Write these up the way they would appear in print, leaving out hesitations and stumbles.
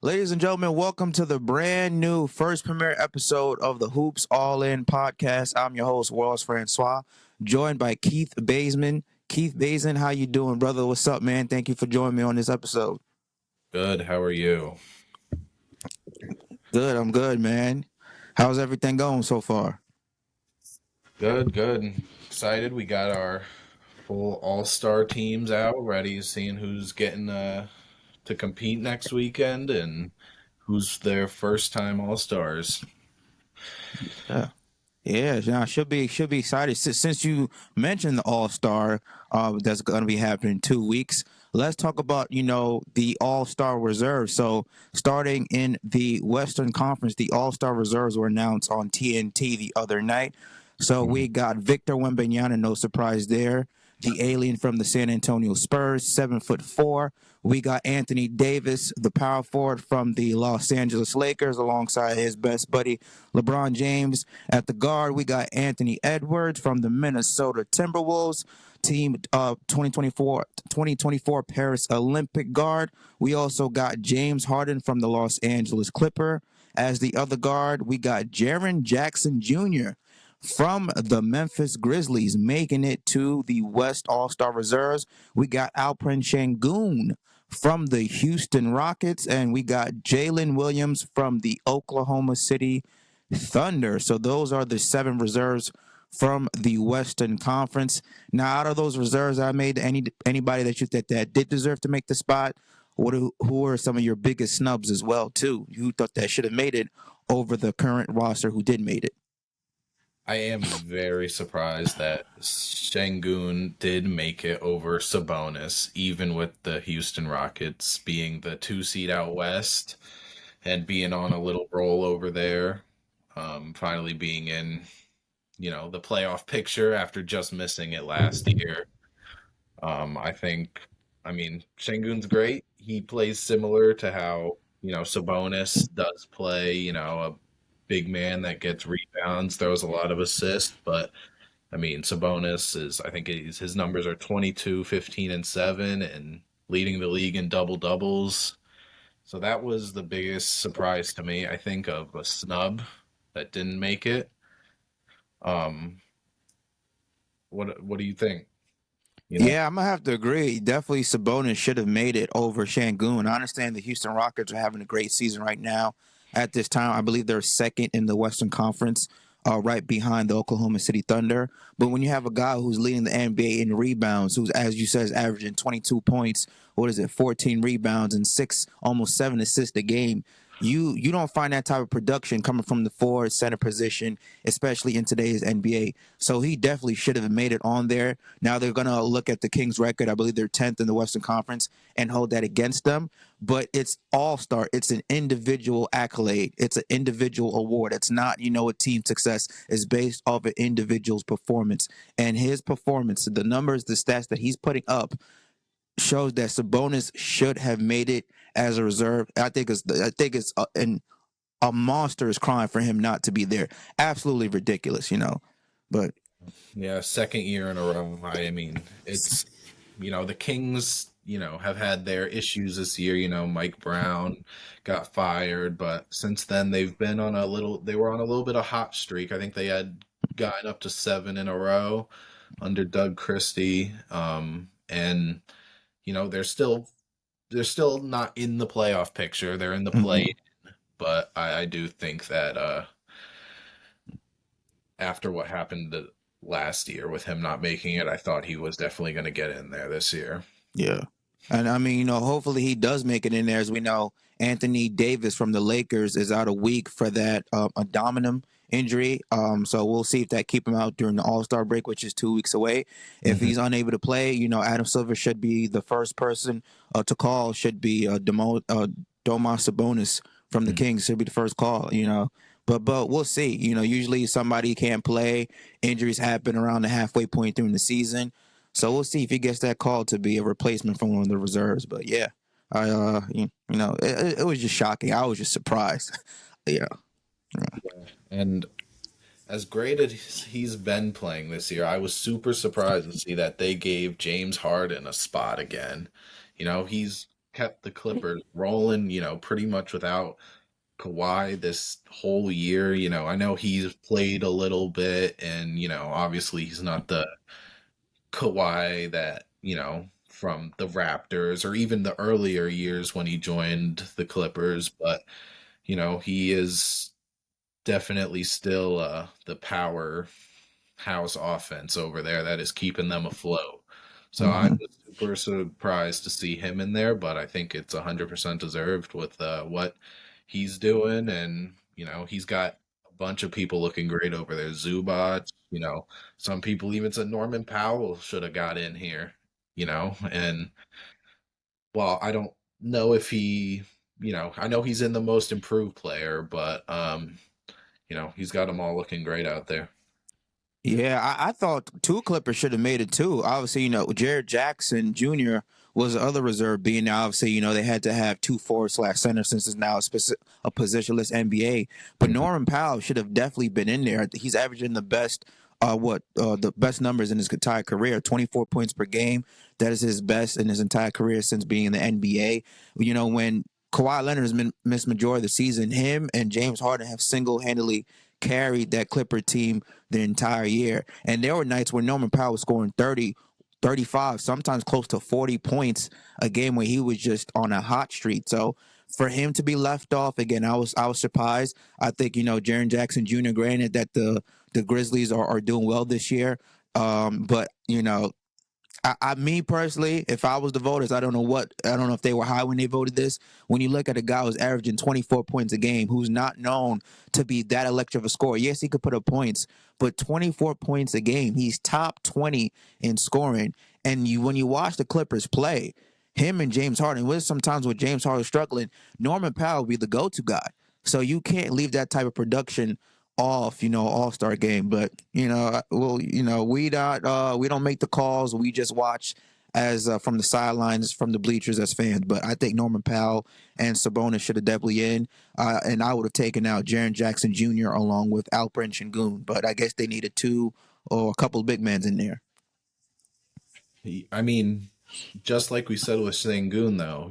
Ladies and gentlemen, welcome to the brand new first premiere episode of the Hoops All In podcast. I'm your host, Wallace Francois, joined by Keith Bazin. Keith Bazin, how you doing, brother? What's up, man? Thank you for joining me on this episode. Good. How are you? Good, I'm good, man. How's everything going so far? Good. Excited. We got our full all-star teams out ready, seeing who's getting to compete next weekend and who's their first time all-stars. Yeah. Yeah, I should be excited. Since you mentioned the All Star, that's going to be happening in 2 weeks. Let's talk about the All Star reserves. So starting in the Western Conference, the All Star reserves were announced on TNT the other night. So we got Victor Wembanyama, no surprise there. The alien from the San Antonio Spurs, 7'4". We got Anthony Davis, the power forward from the Los Angeles Lakers, alongside his best buddy LeBron James. At the guard, we got Anthony Edwards from the Minnesota Timberwolves, team 2024 Paris Olympic guard. We also got James Harden from the Los Angeles Clipper. As the other guard, we got Jaren Jackson Jr. from the Memphis Grizzlies, making it to the West All-Star reserves. We got Alperen Sengun from the Houston Rockets, and we got Jalen Williams from the Oklahoma City Thunder. So those are the 7 reserves from the Western Conference. Now, out of those reserves I made, anybody that you think that did deserve to make the spot, who are some of your biggest snubs as well too? You thought that should have made it over the current roster who did made it? I am very surprised that Şengün did make it over Sabonis, even with the Houston Rockets being the 2 seed out west and being on a little roll over there. Finally being in the playoff picture after just missing it last year. I think, Şengün's great. He plays similar to how, Sabonis does play, a big man that gets rebounds, throws a lot of assists. But, Sabonis I think his numbers are 22, 15, and 7, and leading the league in double doubles. So that was the biggest surprise to me, I think, of a snub that didn't make it. Um, what do you think? You know? Yeah, I'm gonna have to agree. Definitely, Sabonis should have made it over Şengün. I understand the Houston Rockets are having a great season right now. At this time, I believe they're second in the Western Conference, right behind the Oklahoma City Thunder. But when you have a guy who's leading the NBA in rebounds, who's, as you said, is averaging 22 points, 14 rebounds and almost 7 assists a game, you don't find that type of production coming from the forward center position, especially in today's NBA. So he definitely should have made it on there. Now they're going to look at the Kings record. I believe they're 10th in the Western Conference and hold that against them. But it's all-star. It's an individual accolade. It's an individual award. It's not, a team success. It's based off an individual's performance. And his performance, the numbers, the stats that he's putting up shows that Sabonis should have made it as a reserve. I think it's a monster is crying for him not to be there. Absolutely ridiculous. But Yeah, second year in a row. It's the Kings, have had their issues this year. Mike Brown got fired, but since then they were on a little bit of hot streak. I think they had gotten up to 7 in a row under Doug Christie. And they're still not in the playoff picture. They're in the play, but I do think that after what happened last year with him not making it, I thought he was definitely going to get in there this year. yeah. And I mean, hopefully he does make it in there. As we know, Anthony Davis from the Lakers is out a week for that abdominum injury. So we'll see if that keep him out during the All-Star break, which is 2 weeks away. If Mhm. he's unable to play, Adam Silver should be the first person to call. Should be Domas Sabonis from the Mhm. Kings. Should be the first call. But we'll see. Usually somebody can't play. Injuries happen around the halfway point during the season. So we'll see if he gets that call to be a replacement from one of the reserves. But yeah, it was just shocking. I was just surprised. Yeah. And as great as he's been playing this year, I was super surprised to see that they gave James Harden a spot again. He's kept the Clippers rolling, pretty much without Kawhi this whole year. I know he's played a little bit, and obviously he's not the Kawhi that, from the Raptors or even the earlier years when he joined the Clippers, but he is definitely still the powerhouse offense over there that is keeping them afloat. So I Hmm. was super surprised to see him in there, but I think it's 100% deserved with what he's doing, and he's got a bunch of people looking great over there. Zubac, some people even said Norman Powell should have got in here, and well, I don't know if I know he's in the most improved player, but he's got them all looking great out there. Yeah, I thought two Clippers should have made it too. Obviously, Jared Jackson Jr. was the other reserve being there. Obviously, they had to have two forward/center since it's now a positionless NBA. But Mhm. Norman Powell should have definitely been in there. He's averaging the best numbers in his entire career, 24 points per game. That is his best in his entire career since being in the NBA. When Kawhi Leonard has missed majority of the season, him and James Harden have single-handedly carried that Clipper team the entire year. And there were nights where Norman Powell was scoring 30, 35, sometimes close to 40 points a game where he was just on a hot streak. So for him to be left off again, I was surprised. I think, Jaren Jackson Jr., granted that the Grizzlies are doing well this year. But me personally, if I was the voters, I don't know if they were high when they voted this. When you look at a guy who's averaging 24 points a game, who's not known to be that electric of a scorer. Yes, he could put up points, but 24 points a game, he's top 20 in scoring. And when you watch the Clippers play, him and James Harden, with sometimes with James Harden struggling, Norman Powell will be the go-to guy. So you can't leave that type of production off, all-star game. But we don't make the calls. We just watch as from the sidelines, from the bleachers as fans. But I think Norman Powell and Sabonis should have definitely in, and I would have taken out Jaren Jackson Jr. along with Alperen Şengün. But I guess they needed two or a couple of big men in there. I mean, just like we said with Sengun, though,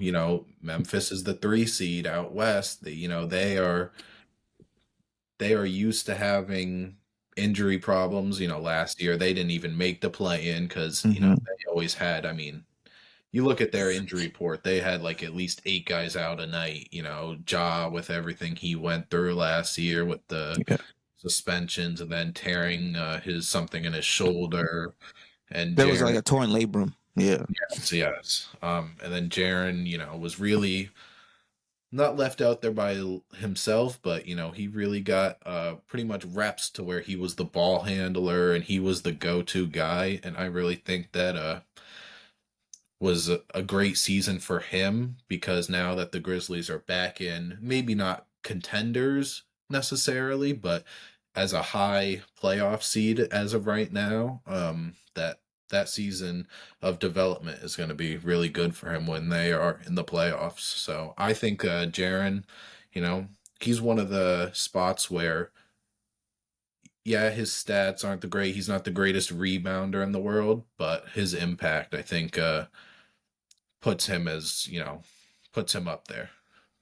Memphis is the 3 seed out west. They are used to having injury problems. Last year they didn't even make the play in because Mm-hmm. they always had. I mean, you look at their injury report; they had like at least 8 guys out a night. Ja with everything he went through last year with the Yeah, suspensions and then tearing his something in his shoulder, and there was Jaren. like a torn labrum. Yeah. Yes, yes. And then Jaren, was really not left out there by himself, but he really got pretty much reps to where he was the ball handler and he was the go-to guy. And I really think that was a great season for him because now that the Grizzlies are back in, maybe not contenders necessarily, but as a high playoff seed as of right now, that season of development is going to be really good for him when they are in the playoffs. So I think Jaren, you know, he's one of the spots where, yeah, his stats aren't the great. He's not the greatest rebounder in the world, but his impact, I think, puts him as puts him up there.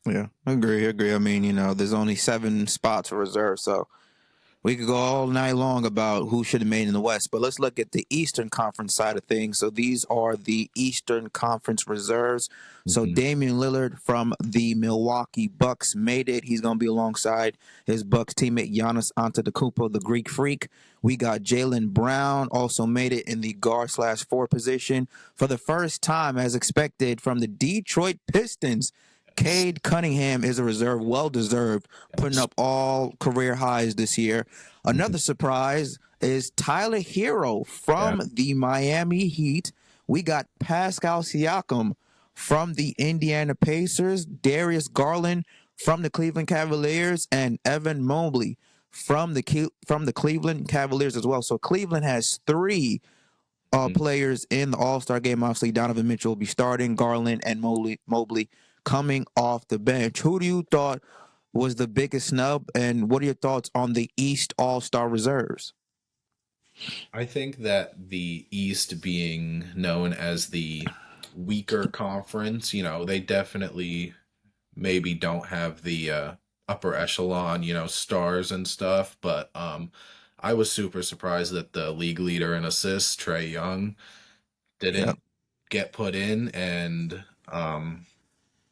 Yeah, agree. I mean, there's only 7 spots for reserve, so we could go all night long about who should have made in the West, but let's look at the Eastern Conference side of things. So these are the Eastern Conference reserves. So Mhm. Damian Lillard from the Milwaukee Bucks made it. He's going to be alongside his Bucks teammate Giannis Antetokounmpo, the Greek Freak. We got Jaylen Brown also made it in the guard/4 position for the first time, as expected, from the Detroit Pistons. Yes, Cade Cunningham is a reserve, well deserved, putting yes. up all career highs this year. Mhm. Another surprise is Tyler Hero Yeah. from the Miami Heat. We got Pascal Siakam from the Indiana Pacers, Darius Garland from the Cleveland Cavaliers, and Evan Mobley from the Cleveland Cavaliers as well. So Cleveland has 3 Mhm. players in the All-Star game. Obviously, Donovan Mitchell will be starting, Garland and Mobley coming off the bench. Who do you thought was the biggest snub, and what are your thoughts on the East All-Star reserves? I think that the East being known as the weaker conference. They definitely maybe don't have the upper echelon, stars and stuff. But I was super surprised that the league leader in assists, Trey Young, Yep. didn't get put in, and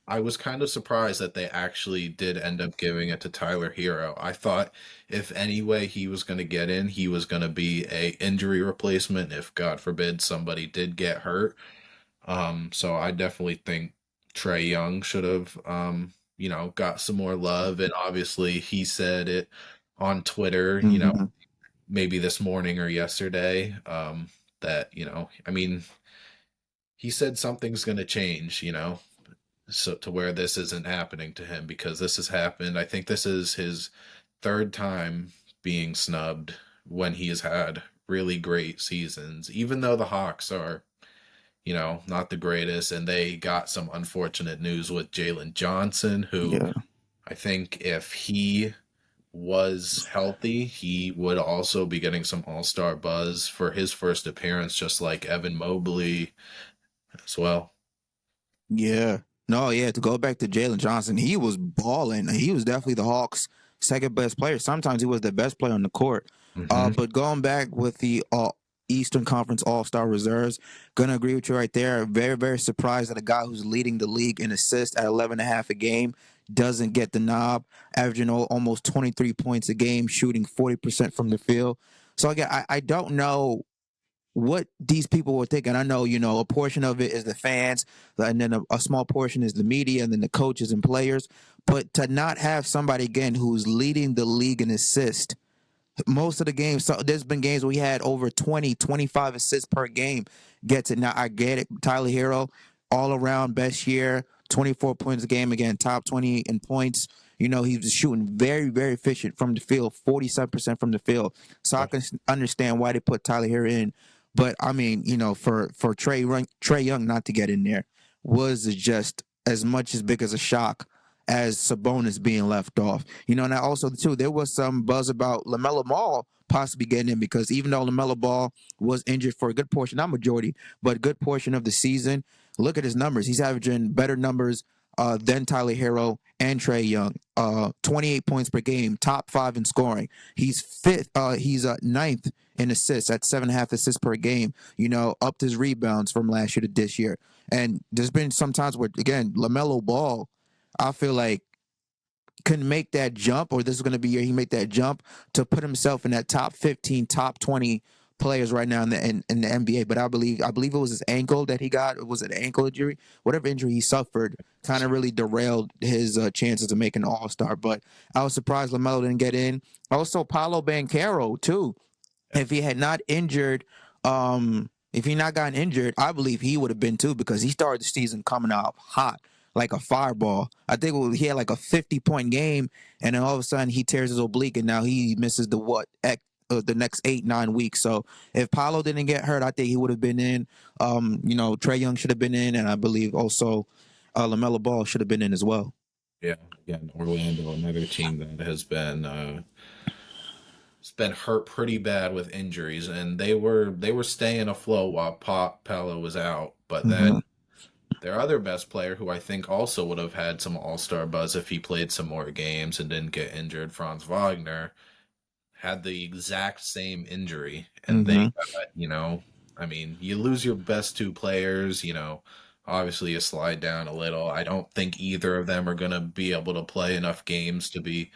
I was kind of surprised that they actually did end up giving it to Tyler Hero. I thought if any way he was going to get in, he was going to be a injury replacement if God forbid somebody did get hurt. So I definitely think Trey Young should have got some more love, and obviously he said it on Twitter, Hmm. maybe this morning or yesterday, that, I mean, he said something's going to change, so to where this isn't happening to him, because this has happened. I think this is his third time being snubbed when he has had really great seasons, even though the Hawks are, not the greatest, and they got some unfortunate news with Jalen Johnson, who Yeah. I think if he was healthy, he would also be getting some all-star buzz for his first appearance, just like Evan Mobley as well. Yeah. No, yeah, to go back to Jalen Johnson, he was balling. He was definitely the Hawks' second best player. Sometimes he was the best player on the court. Hmm. But going back with the Eastern Conference All Star reserves, gonna agree with you right there. Very, very surprised that a guy who's leading the league in assists at 11 and a half a game doesn't get the knob, averaging almost 23 points a game, shooting 40% from the field. So again, I don't know what these people were thinking. I know, a portion of it is the fans, and then a small portion is the media, and then the coaches and players. But to not have somebody again who's leading the league in assist most of the games, so there's been games where we had over 20, 25 assists per game. Gets it. Now I get it. Tyler Hero, all around best year, 24 points a game, again, top 20 in points. He was shooting very, very efficient from the field, 47% from the field. So I can understand why they put Tyler Hero in. But I mean, for Trey Young not to get in there was just as much as big as a shock as Sabonis being left off. And I also too there was some buzz about LaMelo Ball possibly getting in, because even though LaMelo Ball was injured for a good portion, not majority, but a good portion of the season, look at his numbers. He's averaging better numbers than Tyler Hero and Trey Young. 28 points per game, top 5 in scoring. He's fifth. He's ninth in assists at 7.5 assists per game. Upped his rebounds from last year to this year. And there's been some times where again LaMelo Ball, I feel like, can make that jump, or this is going to be year he make that jump to put himself in that top 15, top 20 players right now in the NBA. But I believe it was his ankle that he got. Was it an ankle injury? Whatever injury he suffered kind of really derailed his chances of making an All Star. But I was surprised LaMelo didn't get in. Also, Paolo Banchero too. If he had not injured, if he not gotten injured, I believe he would have been too, because he started the season coming out hot like a fireball. I think he had like a 50-point game, and then all of a sudden he tears his oblique, and now he misses the next 8-9 weeks. So if Paolo didn't get hurt, I think he would have been in. Trey Young should have been in, and I believe also LaMelo Ball should have been in as well. Yeah, again, Orlando, another team that has been it's been hurt pretty bad with injuries, and they were staying afloat while Pop Palo was out. But Mm-hmm. then their other best player, who I think also would have had some All Star buzz if he played some more games and didn't get injured, Franz Wagner, had the exact same injury, and they Mm-hmm. got, I mean, you lose your best two players, obviously you slide down a little. I don't think either of them are going to be able to play enough games to be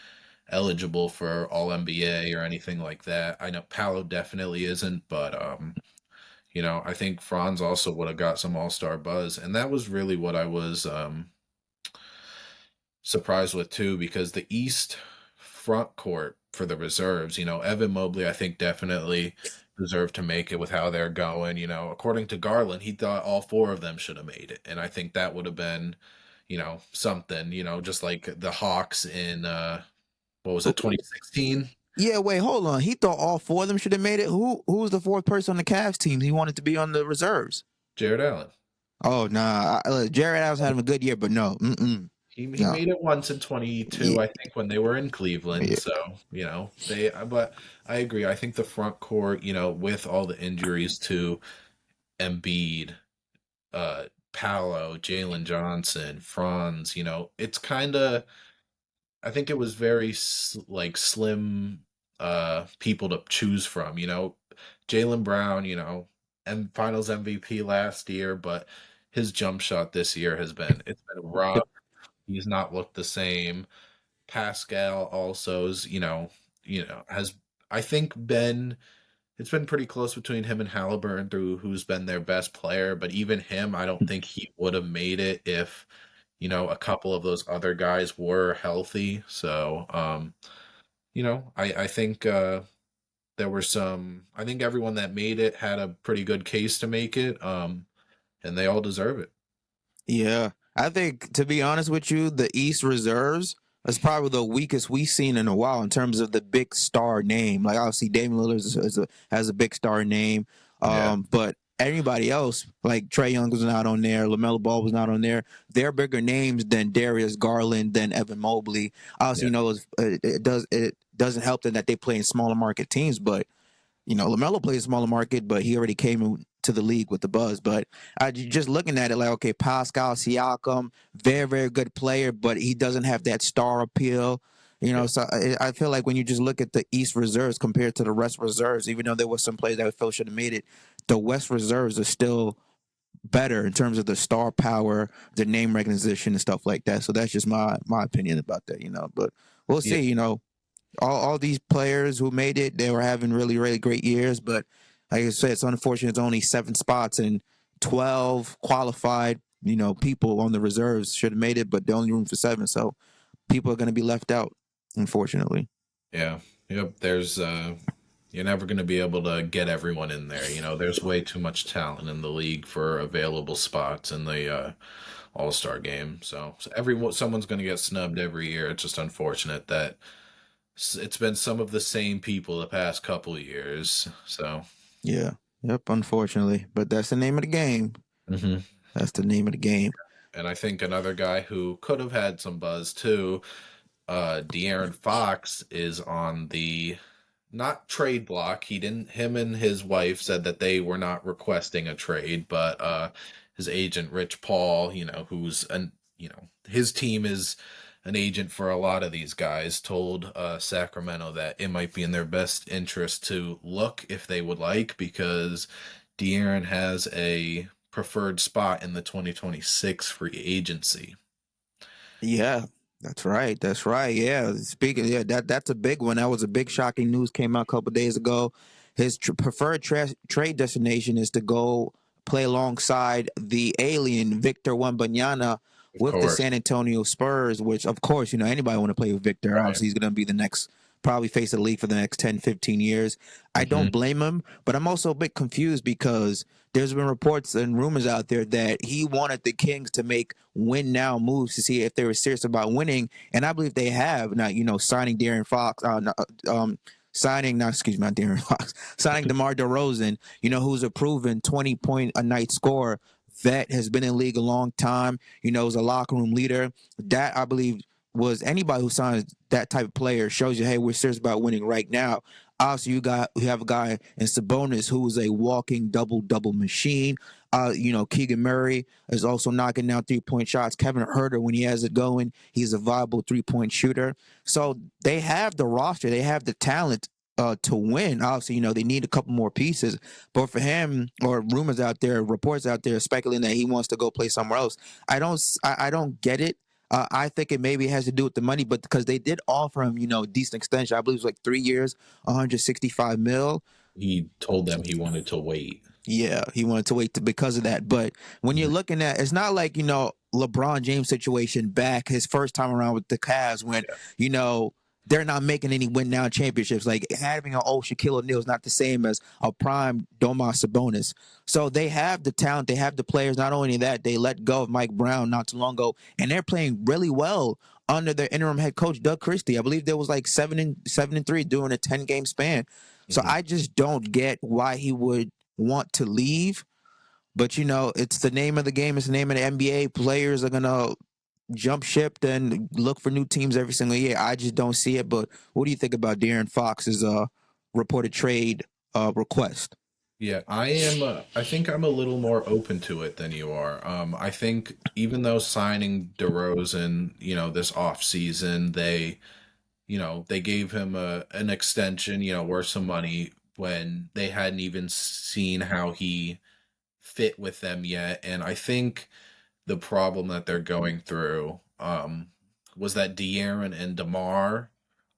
eligible for all NBA or anything like that. I know Paolo definitely isn't, but I think Franz also would have got some all-star buzz, and that was really what I was surprised with too, because the East front court for the reserves, Evan Mobley, I think definitely deserved to make it with how they're going. According to Garland, he thought all four of them should have made it, and I think that would have been, something. Just like the Hawks in what was it, 2016? Yeah, wait, hold on. He thought all four of them should have made it. Who was the fourth person on the Cavs team? He wanted to be on the reserves. Jared Allen. Oh nah, Jared Allen's having a good year, but no, He no, made it once in 22, yeah, I think, when they were in Cleveland. yeah. So, but I agree. I think the front court, with all the injuries to Embiid, Paolo, Jalen Johnson, Franz, it's kind of, I think it was very like slim people to choose from, Jalen Brown, and Finals MVP last year, but his jump shot this year it's been rough. He's not looked the same. Pascal also is, has I think been it's been pretty close between him and Halliburton through who's been their best player, but even him, I don't think he would have made it if, a couple of those other guys were healthy. So, I think there were I think everyone that made it had a pretty good case to make it, and they all deserve it. Yeah, I think to be honest with you, the East reserves is probably the weakest we've seen in a while in terms of the big star name. Like obviously, Damian Lillard has a big star name, Yeah, but anybody else like Trae Young was not on there, LaMelo Ball was not on there. They're bigger names than Darius Garland, than Evan Mobley. Obviously, yeah, it doesn't help them that they play in smaller market teams, but LaMelo plays smaller market, but he already came to the league with the buzz. But I just looking at it like, okay, Pascal Siakam, very, very good player, but he doesn't have that star appeal. yeah, So I feel like when you just look at the East reserves compared to the West reserves, even though there was some players that I feel should have made it, the West reserves are still better in terms of the star power, the name recognition, and stuff like that. So that's just my opinion about that. But we'll yeah, see. All these players who made it, they were having really, really great years. But like I said, it's unfortunate it's only 7 spots and 12 qualified, people on the reserves should have made it, but the only room for 7. So people are going to be left out, unfortunately. yeah. Yep. You're never going to be able to get everyone in there. There's way too much talent in the league for available spots in the All-Star game. So someone's going to get snubbed every year. It's just unfortunate that it's been some of the same people the past couple years. So, Yeah. Yep, unfortunately. But that's the name of the game. hmm That's the name of the game. and I think another guy who could have had some buzz too, De'Aaron Fox is on the not trade block. He didn't. Him and his wife said that they were not requesting a trade, but his agent Rich Paul, his team is an agent for a lot of these guys, told Sacramento that it might be in their best interest to look if they would like, because De'Aaron has a preferred spot in the 2026 free agency. Yeah, that's right. That's right. Yeah. Speaking, yeah, that's a big one. That was a big shocking news came out a couple of days ago. His preferred trade destination is to go play alongside the alien Victor Wembanyama Of with the course, San Antonio Spurs, which of course, anybody want to play with Victor. right? Obviously, he's going to be the next probably face of the league for the next 10, 15 years. I hmm don't blame him, but I'm also a bit confused because there's been reports and rumors out there that he wanted the Kings to make win now moves to see if they were serious about winning, and I believe they have. Now, signing De'Aaron Fox, signing, not excuse me, not De'Aaron Fox, signing DeMar DeRozan, who's a proven 20-point a night scorer. Vet, has been in league a long time. Is a locker room leader. That I believe was anybody who signs that type of player shows you, hey, we're serious about winning right now. Obviously, you have a guy in Sabonis who is a walking double machine. Keegan Murray is also knocking down 3-point shots. Kevin Huerter, when he has it going, he's a viable 3-point shooter. So they have the roster, they have the talent to win. Obviously, they need a couple more pieces. But for him, or rumors out there, reports out there speculating that he wants to go play somewhere else, I don't get it. I think it maybe has to do with the money, but because they did offer him, decent extension. I believe it was like 3 years, 165 mil. He told them he wanted to wait. Yeah, he wanted to wait because of that. But when you're Mhm. looking at, it's not like LeBron James situation back his first time around with the Cavs when Yeah. you know they're not making any win now championships. Like having an old Shaquille O'Neal is not the same as a prime Domas Sabonis. So they have the talent, they have the players. Not only that, they let go of Mike Brown not too long ago, and they're playing really well under their interim head coach Doug Christie. I believe there was like 7-3 during a 10-game span. So Mhm. I just don't get why he would want to leave. But it's the name of the game. It's the name of the NBA. Players are gonna jump ship and look for new teams every single year. I just don't see it. But what do you think about De'Aaron Fox's reported trade request? Yeah, I am. I think I'm a little more open to it than you are. I think even though signing DeRozan, this off season, they gave him an extension, worth some money when they hadn't even seen how he fit with them yet. And I think the problem that they're going through was that De'Aaron and DeMar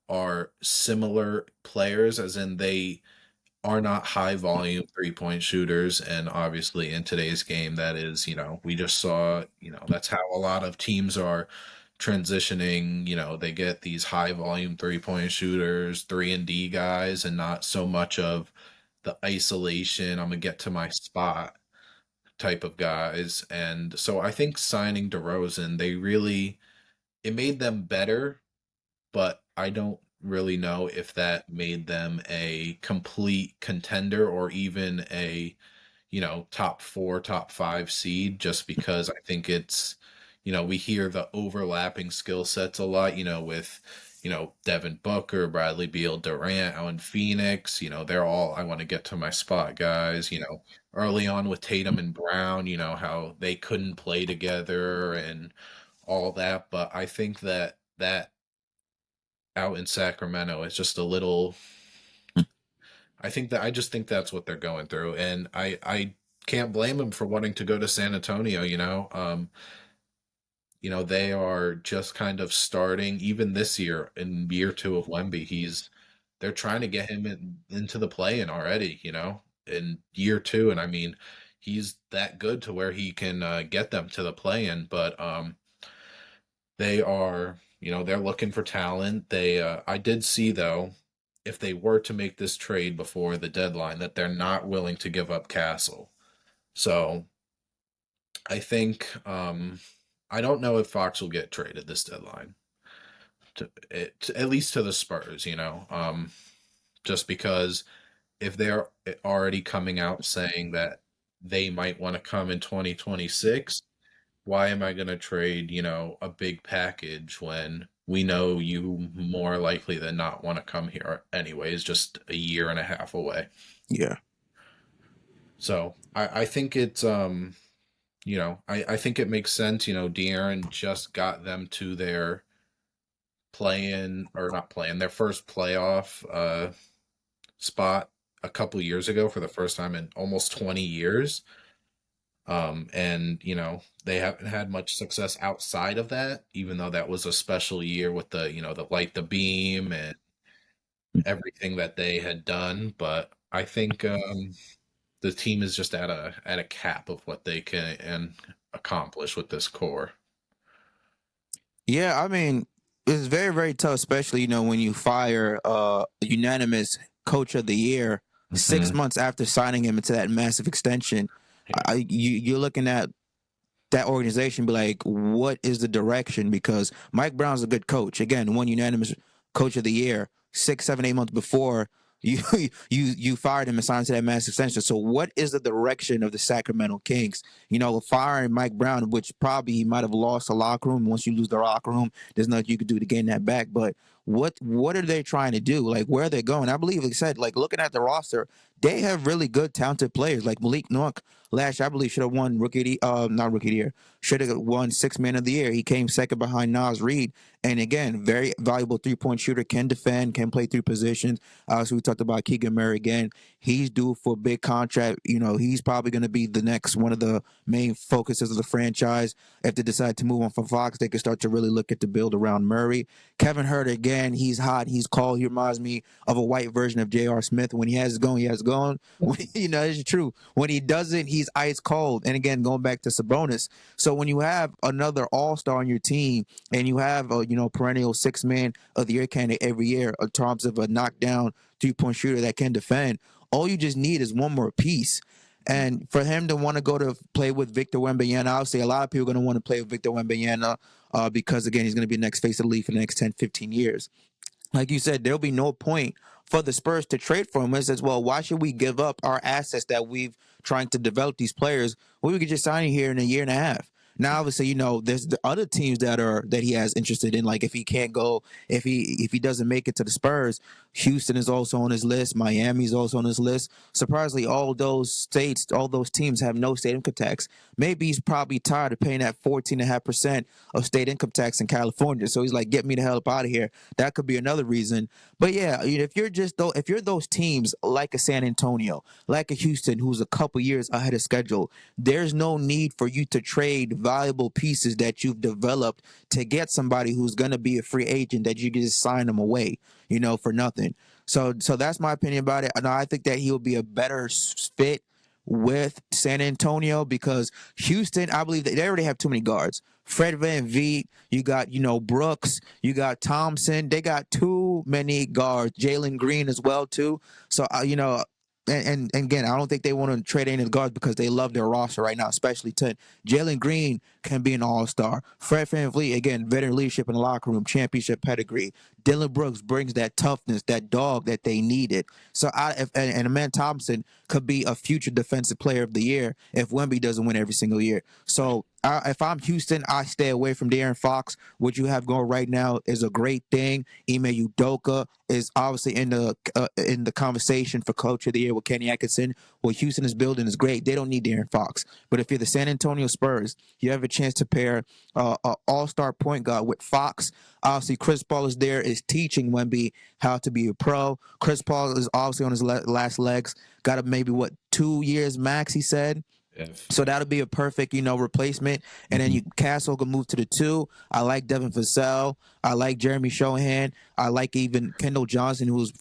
are similar players, as in they are not high volume 3-point shooters. And obviously, in today's game, that is, we just saw, that's how a lot of teams are transitioning. They get these high volume 3-point shooters, 3 and D guys, and not so much of the isolation, I'm gonna get to my spot type of guys. And so I think signing DeRozan, it made them better, but I don't really know if that made them a complete contender or even a, top 4, top 5 seed, just because I think we hear the overlapping skill sets a lot, with, Devin Booker, Bradley Beal, Durant out in Phoenix, they're all, I want to get to my spot guys, early on with Tatum and Brown, how they couldn't play together and all that. But I think that out in Sacramento is just a little. I just think that's what they're going through, and I can't blame them for wanting to go to San Antonio. They are just kind of starting even this year in year two of Wemby. They're trying to get him into the play-in already. In year two, and I mean, he's that good to where he can get them to the play-in, but they are, they're looking for talent. I did see though, if they were to make this trade before the deadline, that they're not willing to give up Castle. So I think, I don't know if Fox will get traded this deadline, at least to the Spurs. Just because if they're already coming out saying that they might want to come in 2026, why am I going to trade, a big package when we know you more likely than not want to come here anyways, just a year and a half away. Yeah. So I think it's I think it makes sense. De'Aaron just got them to their play-in, or not play-in, their first playoff spot a couple years ago for the first time in almost 20 years. And they haven't had much success outside of that, even though that was a special year with the light the beam and everything that they had done. But I think the team is just at a cap of what they can and accomplish with this core. Yeah, I mean, it's very, very tough, especially, when you fire unanimous coach of the year six Hmm. months after signing him into that massive extension. You're looking at that organization, be like, what is the direction? Because Mike Brown's a good coach. Again, one unanimous coach of the year 6, 7, 8 months before you you fired him and signed to that massive extension. So what is the direction of the Sacramento Kings? Firing Mike Brown, which probably he might have lost the locker room. Once you lose the locker room, there's nothing you could do to gain that back. But what are they trying to do? Like, where are they going? I believe, like I said, like looking at the roster, they have really good, talented players. Like Malik Monk last year, I believe, should have won not rookie of the year, should have won 6 man of the year. He came second behind Nas Reed. And again, very valuable 3-point shooter, can defend, can play through positions. So we talked about Keegan Murray again. He's due for a big contract. He's probably going to be the next one of the main focuses of the franchise. If they decide to move on from Fox, they can start to really look at the build around Murray. Kevin Hurt, again, he's hot. He's cold. He reminds me of a white version of J.R. Smith. When he has it going, he has it going. It's true. When he doesn't, he's ice cold. And again, going back to Sabonis. So when you have another all-star on your team and you have a perennial 6-man of the year candidate every year in terms of a knockdown 3-point shooter that can defend, all you just need is one more piece. And for him to want to go to play with Victor Wembanyama, obviously a lot of people are going to want to play with Victor Wembanyama because, again, he's going to be the next face of the league for the next 10, 15 years. Like you said, there'll be no point for the Spurs to trade for him. It says, well, why should we give up our assets that we've trying to develop these players? Well, we could just sign him here in a year and a half. Now, obviously, there's the other teams that he has interested in. Like if he can't go, if he doesn't make it to the Spurs, Houston is also on his list. Miami's also on his list. Surprisingly, all those teams have no state income tax. Maybe he's probably tired of paying that 14.5% of state income tax in California. So he's like, get me the hell up out of here. That could be another reason. But yeah, if you're those teams like a San Antonio, like a Houston, who's a couple years ahead of schedule, there's no need for you to trade valuable pieces that you've developed to get somebody who's going to be a free agent that you can just sign them away, for nothing. So that's my opinion about it. And I think that he'll be a better fit with San Antonio because Houston, I believe that they already have too many guards. Fred VanVleet, you got, Brooks, you got Thompson. They got too many guards. Jalen Green as well, too. So, and again, I don't think they want to trade any of the guards because they love their roster right now, especially 10. Jalen Green can be an all-star. Fred VanVleet, again, veteran leadership in the locker room, championship pedigree. Dylan Brooks brings that toughness, that dog that they needed. So, and Amen Thompson could be a future defensive player of the year if Wemby doesn't win every single year. So, if I'm Houston, I stay away from De'Aaron Fox. What you have going right now is a great thing. Ime Udoka is obviously in the conversation for Coach of the Year with Kenny Atkinson. What Houston is building is great. They don't need De'Aaron Fox. But if you're the San Antonio Spurs, you have a chance to pair an all-star point guard with Fox. Obviously, Chris Paul is there, is teaching Wemby how to be a pro. Chris Paul is obviously on his last legs. Got a maybe, 2 years max, he said. If So that'll be a perfect, replacement. And then Castle can move to the 2. I like Devin Vassell. I like Jeremy Shohan. I like even Kendall Johnson, who was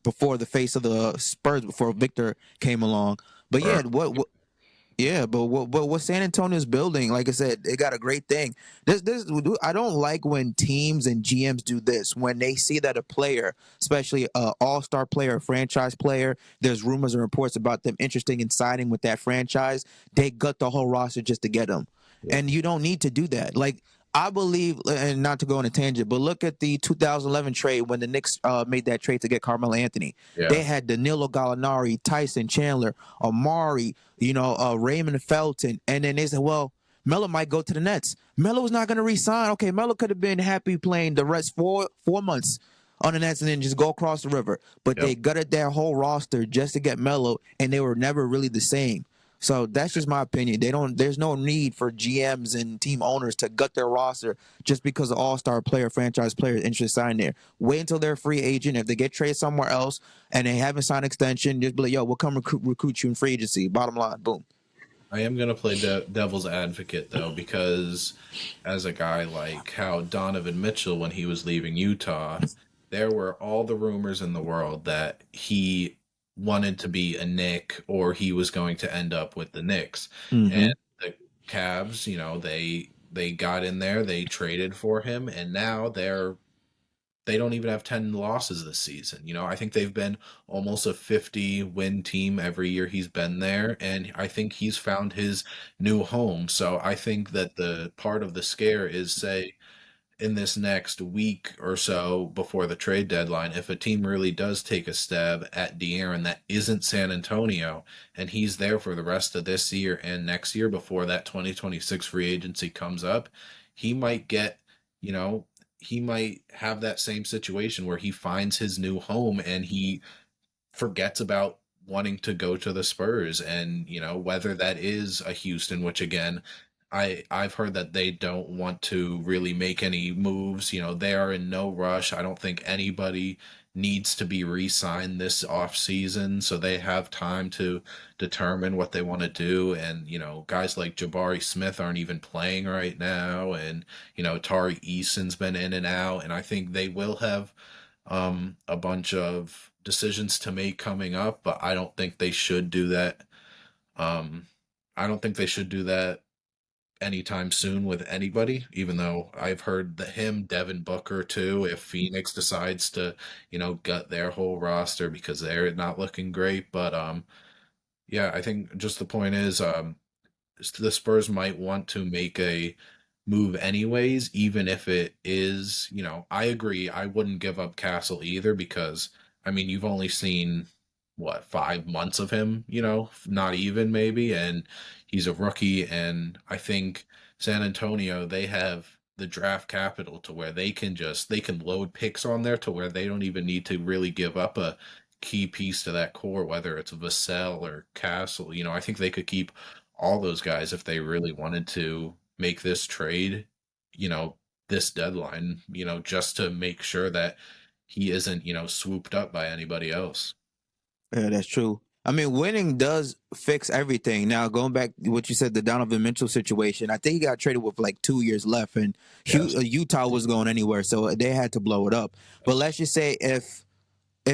before the face of the Spurs before Victor came along. But yeah, what San Antonio's building, like I said, they got a great thing. This I don't like when teams and GMs do this when they see that a player, especially a all-star player, a franchise player, there's rumors and reports about them interested in signing with that franchise. They gut the whole roster just to get them, and you don't need to do that. Like I believe, and not to go on a tangent, but look at the 2011 trade when the Knicks made that trade to get Carmelo Anthony. yeah, They had Danilo Gallinari, Tyson Chandler, Amari, Raymond Felton, and then they said, well, Melo might go to the Nets. Melo's not going to resign. Okay, Melo could have been happy playing the rest 4 months on the Nets and then just go across the river. But yep. they gutted their whole roster just to get Melo, and they were never really the same. So that's just my opinion. There's no need for GMs and team owners to gut their roster just because an all-star player, franchise player is interested in signing there. Wait until they're a free agent. If they get traded somewhere else and they haven't signed an extension, just be like, yo, we'll come recruit you in free agency. Bottom line, boom. I am going to play devil's advocate, though, because as a guy like how Donovan Mitchell, when he was leaving Utah, there were all the rumors in the world that he wanted to be a Knick or he was going to end up with the Knicks. Mm-hmm. And the Cavs, they got in there, they traded for him, and now they don't even have 10 losses this season. I think they've been almost a 50 win team every year he's been there. And I think he's found his new home. So I think that the part of the scare is, say, in this next week or so before the trade deadline, if a team really does take a stab at De'Aaron that isn't San Antonio, and he's there for the rest of this year and next year before that 2026 free agency comes up, he might get, you know, he might have that same situation where he finds his new home and he forgets about wanting to go to the Spurs, and whether that is a Houston, which again, I've heard that they don't want to really make any moves. They are in no rush. I don't think anybody needs to be re-signed this off season, so they have time to determine what they want to do. And guys like Jabari Smith aren't even playing right now, and Tari Eason's been in and out, and I think they will have a bunch of decisions to make coming up, but I don't think they should do that. I don't think they should do that anytime soon with anybody, even though I've heard that Devin Booker too, if Phoenix decides to, gut their whole roster because they're not looking great. But yeah, I think just the point is the Spurs might want to make a move anyways, even if it is, I agree. I wouldn't give up Castle either because, I mean, you've only seen what, 5 months of him, not even maybe, and he's a rookie. And I think San Antonio, they have the draft capital to where they can load picks on there to where they don't even need to really give up a key piece to that core, whether it's Vassell or Castle. I think they could keep all those guys if they really wanted to make this trade, you know, this deadline, just to make sure that he isn't, swooped up by anybody else. Yeah, that's true. I mean, winning does fix everything. Now, going back to what you said, the Donovan Mitchell situation, I think he got traded with like 2 years left, and Yes. Utah was going anywhere, so they had to blow it up. But let's just say if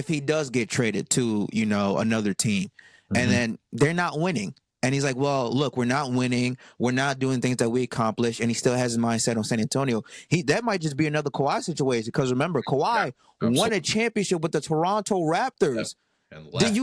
he does get traded to another team, and then they're not winning, and he's like, well, look, we're not winning, we're not doing things that we accomplished, and he still has his mindset on San Antonio. That might just be another Kawhi situation, because remember, Kawhi won a championship with the Toronto Raptors. And Then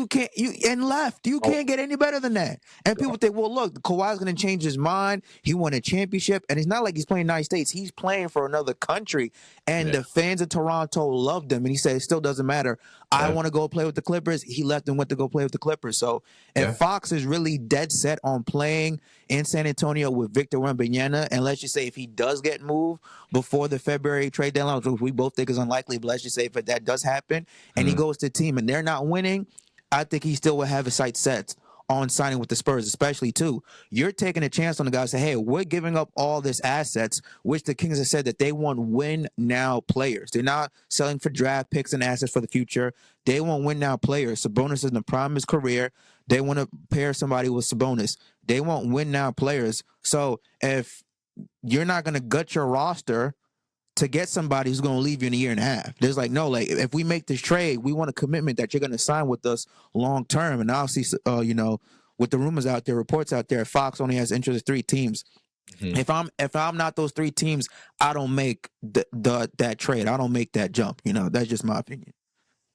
left. you can't get any better than that. And people think, well, look, Kawhi's going to change his mind. He won a championship, and it's not like he's playing United States. He's playing for another country, and the fans of Toronto loved him. And he said, it still doesn't matter. I want to go play with the Clippers. He left and went to go play with the Clippers. So if Fox is really dead set on playing in San Antonio with Victor Wembanyama, and let's just say if he does get moved before the February trade deadline, which we both think is unlikely, but let's just say if that does happen, and he goes to the team and they're not winning, I think he still will have his sights set on signing with the Spurs, especially too. You're taking a chance on the guys. Say, hey, we're giving up all this assets, which the Kings have said that they want win now players. They're not selling for draft picks and assets for the future. They want win now players. Sabonis is in the prime of his career. They want to pair somebody with Sabonis. They want win now players. So if you're not going to gut your roster to get somebody who's going to leave you in a year and a half. There's like, no, like if we make this trade, we want a commitment that you're going to sign with us long term. And obviously, with the rumors out there, reports out there, Fox only has interest in 3 teams. If I'm not those 3 teams, I don't make that trade. I don't make that jump. That's just my opinion.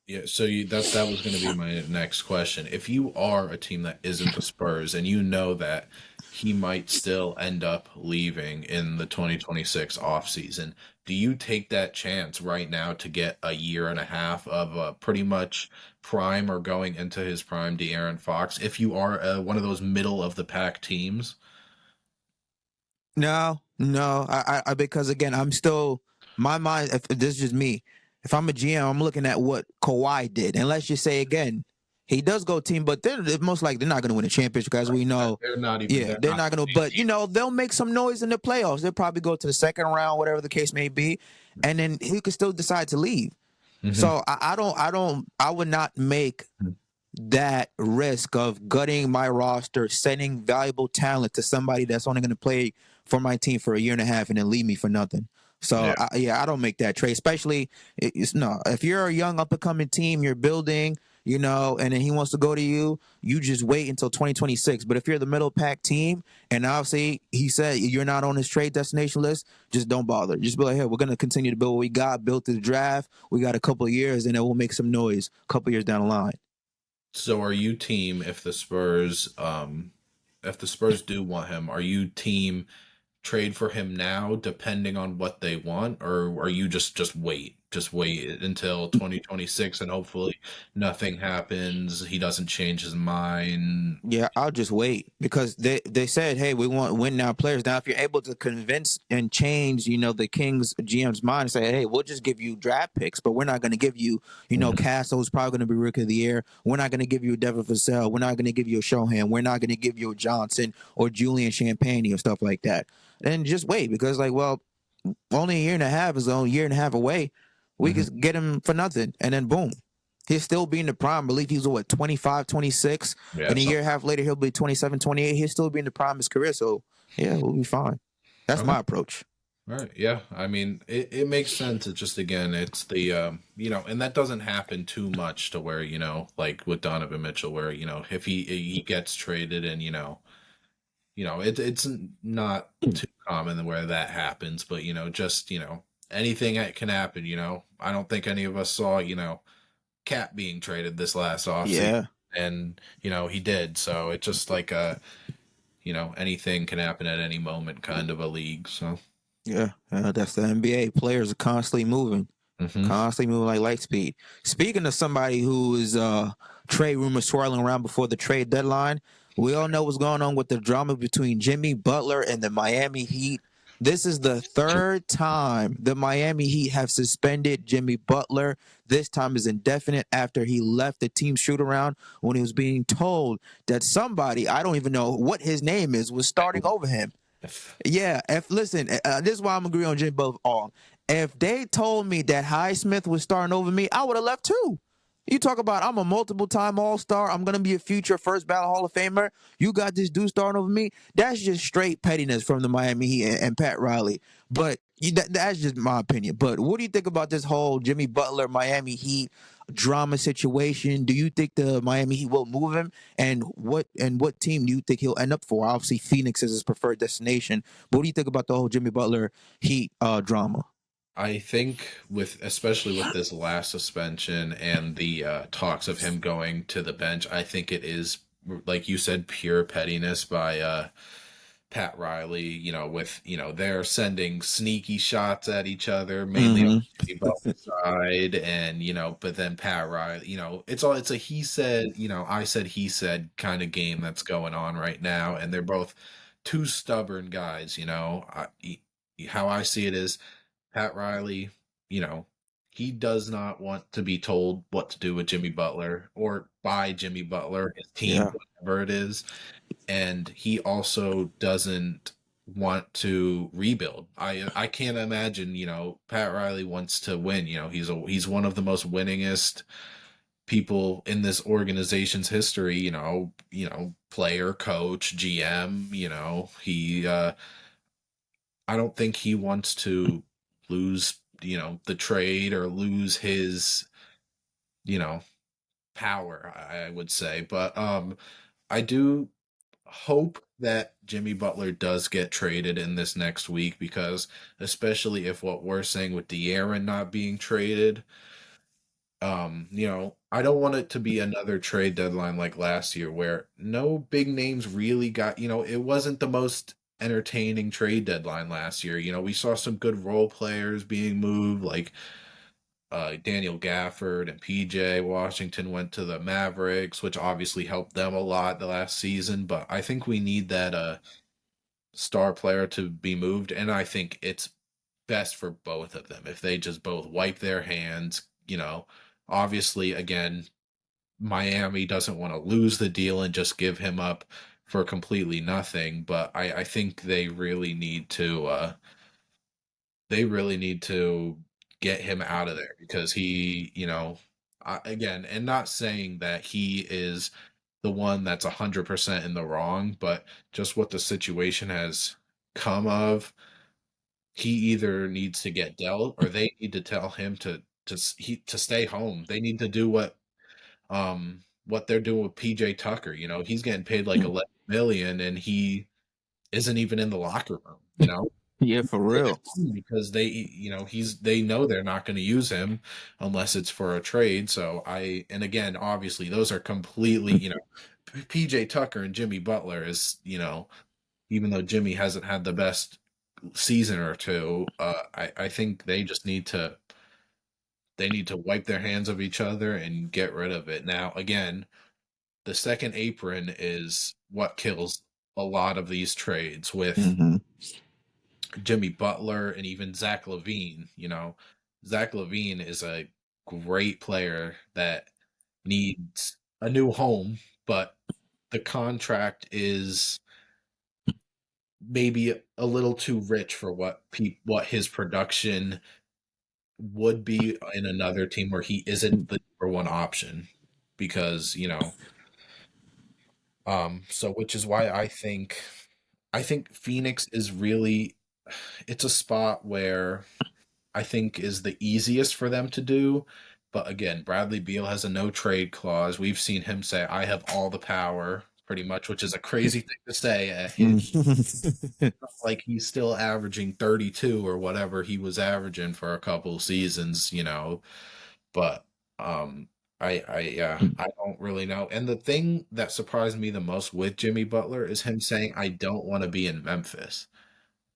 Yeah, so that was going to be my next question. If you are a team that isn't the Spurs and you know that he might still end up leaving in the 2026 offseason, do you take that chance right now to get a year and a half of pretty much prime or going into his prime De'Aaron Fox if you are one of those middle of the pack teams? No, I because again, I'm still my mind. If this is just me, if I'm a GM, I'm looking at what Kawhi did, and let's just say again, he does go team, but they're most likely they're not going to win a championship, as we know. They're not even. Yeah, they're not going to. But they'll make some noise in the playoffs. They'll probably go to the second round, whatever the case may be, and then he could still decide to leave. So I would not make that risk of gutting my roster, sending valuable talent to somebody that's only going to play for my team for a year and a half and then leave me for nothing. So I don't make that trade, especially if you're a young up and coming team, you're building, and then he wants to go to you, you just wait until 2026. But if you're the middle pack team, and obviously he said you're not on his trade destination list, just don't bother. Just be like, hey, we're going to continue to build what we got, built through the draft. We got a couple of years, and then we'll make some noise a couple of years down the line. So are you team if the Spurs do want him, are you team trade for him now depending on what they want, or are you just wait until 2026 and hopefully nothing happens, he doesn't change his mind? Yeah, I'll just wait because they said, hey, we want win now players. Now, if you're able to convince and change, the Kings GM's mind and say, hey, we'll just give you draft picks, but we're not going to give you, Castle's probably going to be Rookie of the Year. We're not going to give you a Devin Vassell. We're not going to give you a Shohan. We're not going to give you a Johnson or Julian Champagnie or stuff like that. And just wait because, only a year and a half is a year and a half away. We could get him for nothing, and then boom. He'll still be in the prime. I believe he's 25, 26. Yeah, and a year and a half later, he'll be 27, 28. He'll still be in the prime of his career. So, yeah, we'll be fine. That's my approach. All right. Yeah. I mean, it makes sense. It's just, again, it's the, and that doesn't happen too much to where, like with Donovan Mitchell, where, if he gets traded and, it's not too common where that happens, but, anything that can happen, I don't think any of us saw, Cat being traded this last offseason. Yeah. And, he did. So it's just like anything can happen at any moment kind of a league. So. Yeah, that's the NBA. Players are constantly moving. Constantly moving like light speed. Speaking of somebody who is trade rumors swirling around before the trade deadline, We all know what's going on with the drama between Jimmy Butler and the Miami Heat. This is the third time the Miami Heat have suspended Jimmy Butler. This time is indefinite after he left the team shoot around when he was being told that somebody, I don't even know what his name is, was starting over him. Yeah, if listen, this is why I'm agreeing on Jimmy Butler. All if they told me that Highsmith was starting over me, I would have left too. You talk about I'm a multiple time All Star. I'm gonna be a future first ballot Hall of Famer. You got this dude starting over me. That's just straight pettiness from the Miami Heat and Pat Riley. But that's just my opinion. But what do you think about this whole Jimmy Butler Miami Heat drama situation? Do you think the Miami Heat will move him? And what team do you think he'll end up for? Obviously, Phoenix is his preferred destination. But what do you think about the whole Jimmy Butler Heat drama? I think with especially with this last suspension and the talks of him going to the bench, I think it is like you said, pure pettiness by Pat Riley. With they're sending sneaky shots at each other, mainly on Mm-hmm. the Butler side, and but then Pat Riley, it's a he said, I said he said kind of game that's going on right now, and they're both two stubborn guys. How I see it is Pat Riley, you know, he does not want to be told what to do with Jimmy Butler or by Jimmy Butler, his team, Yeah. whatever it is. And he also doesn't want to rebuild. I can't imagine, Pat Riley wants to win. He's one of the most winningest people in this organization's history, player, coach, GM, he I don't think he wants to lose, the trade or lose his, you know, power, I would say. But I do hope that Jimmy Butler does get traded in this next week because especially if what we're saying with De'Aaron not being traded, I don't want it to be another trade deadline like last year where no big names really got, it wasn't the most entertaining trade deadline last year. We saw some good role players being moved, like Daniel Gafford and PJ Washington went to the Mavericks, which obviously helped them a lot the last season. But I think we need that star player to be moved, and I think it's best for both of them if they just both wipe their hands. Obviously, again, Miami doesn't want to lose the deal and just give him up for completely nothing, but I think they really need to get him out of there because he, again, and not saying that he is the one that's 100% in the wrong, but just what the situation has come of, he either needs to get dealt or they need to tell him to stay home. They need to do what they're doing with PJ Tucker. He's getting paid like 11 million and he isn't even in the locker room. Yeah, for real. Because they know they're not going to use him unless it's for a trade. So and again, obviously those are completely, PJ Tucker and Jimmy Butler is, even though Jimmy hasn't had the best season or two, I think they need to wipe their hands of each other and get rid of it. Now, again, the second apron is what kills a lot of these trades with Mm-hmm. Jimmy Butler and even Zach LaVine. Zach LaVine is a great player that needs a new home, but the contract is maybe a little too rich for what his production would be in another team where he isn't the number one option because so which is why I think Phoenix is really it's a spot where I think is the easiest for them to do. But again, Bradley Beal has a no trade clause. We've seen him say, I have all the power, pretty much, which is a crazy thing to say at his like he's still averaging 32 or whatever he was averaging for a couple seasons, But I don't really know. And the thing that surprised me the most with Jimmy Butler is him saying, I don't want to be in Memphis.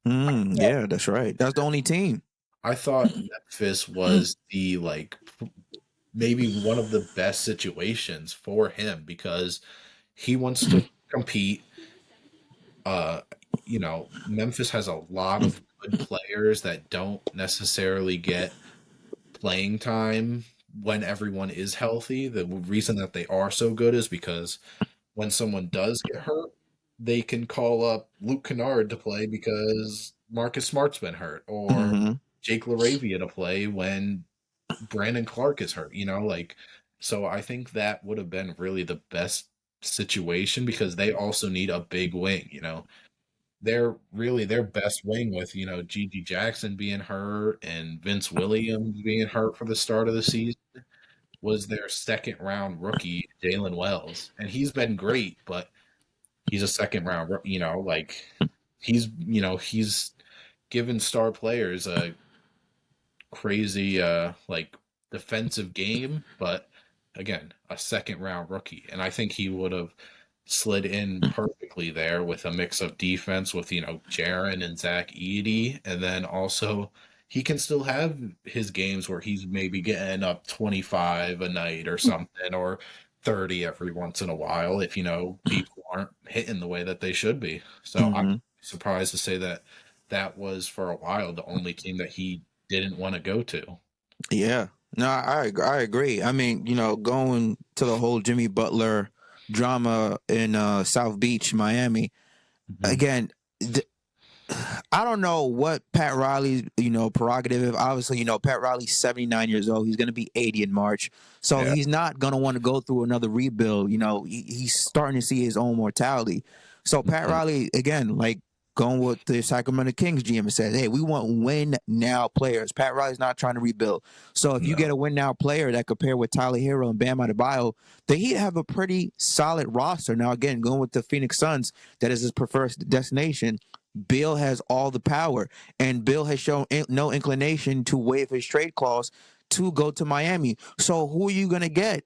Yeah, that's right. That's the only team. I thought Memphis was the like maybe one of the best situations for him because he wants to compete. Uh, Memphis has a lot of good players that don't necessarily get playing time when everyone is healthy. The reason that they are so good is because when someone does get hurt, they can call up Luke Kennard to play because Marcus Smart's been hurt, or Mm-hmm. Jake LaRavia to play when Brandon Clark is hurt, like, so I think that would have been really the best situation because they also need a big wing. They're really their best wing with, Gigi Jackson being hurt and Vince Williams being hurt for the start of the season was their second round rookie, Jalen Wells. And he's been great, but he's a second round, like he's given star players a crazy like defensive game, but again, a second round rookie. And I think he would have slid in perfectly there with a mix of defense with, Jaron and Zach Edey. And then also he can still have his games where he's maybe getting up 25 a night or something, or 30 every once in a while if, people aren't hitting the way that they should be. So I'm Mm-hmm. surprised to say that that was for a while the only team that he didn't want to go to. Yeah. No, I agree. I mean, going to the whole Jimmy Butler drama in South Beach, Miami, Mhm. again, I don't know what Pat Riley's, prerogative. Obviously, Pat Riley's 79 years old. He's going to be 80 in March. So Yeah. he's not going to want to go through another rebuild. He's starting to see his own mortality. So Pat Mhm. Riley, again, like going with the Sacramento Kings GM and says, hey, we want win now players. Pat Riley's not trying to rebuild. So if you No. get a win now player that compare with Tyler Hero and Bam Adebayo, the Heat have a pretty solid roster. Now, again, going with the Phoenix Suns, that is his preferred destination. Bill has all the power, and Bill has shown no inclination to waive his trade clause to go to Miami. So who are you going to get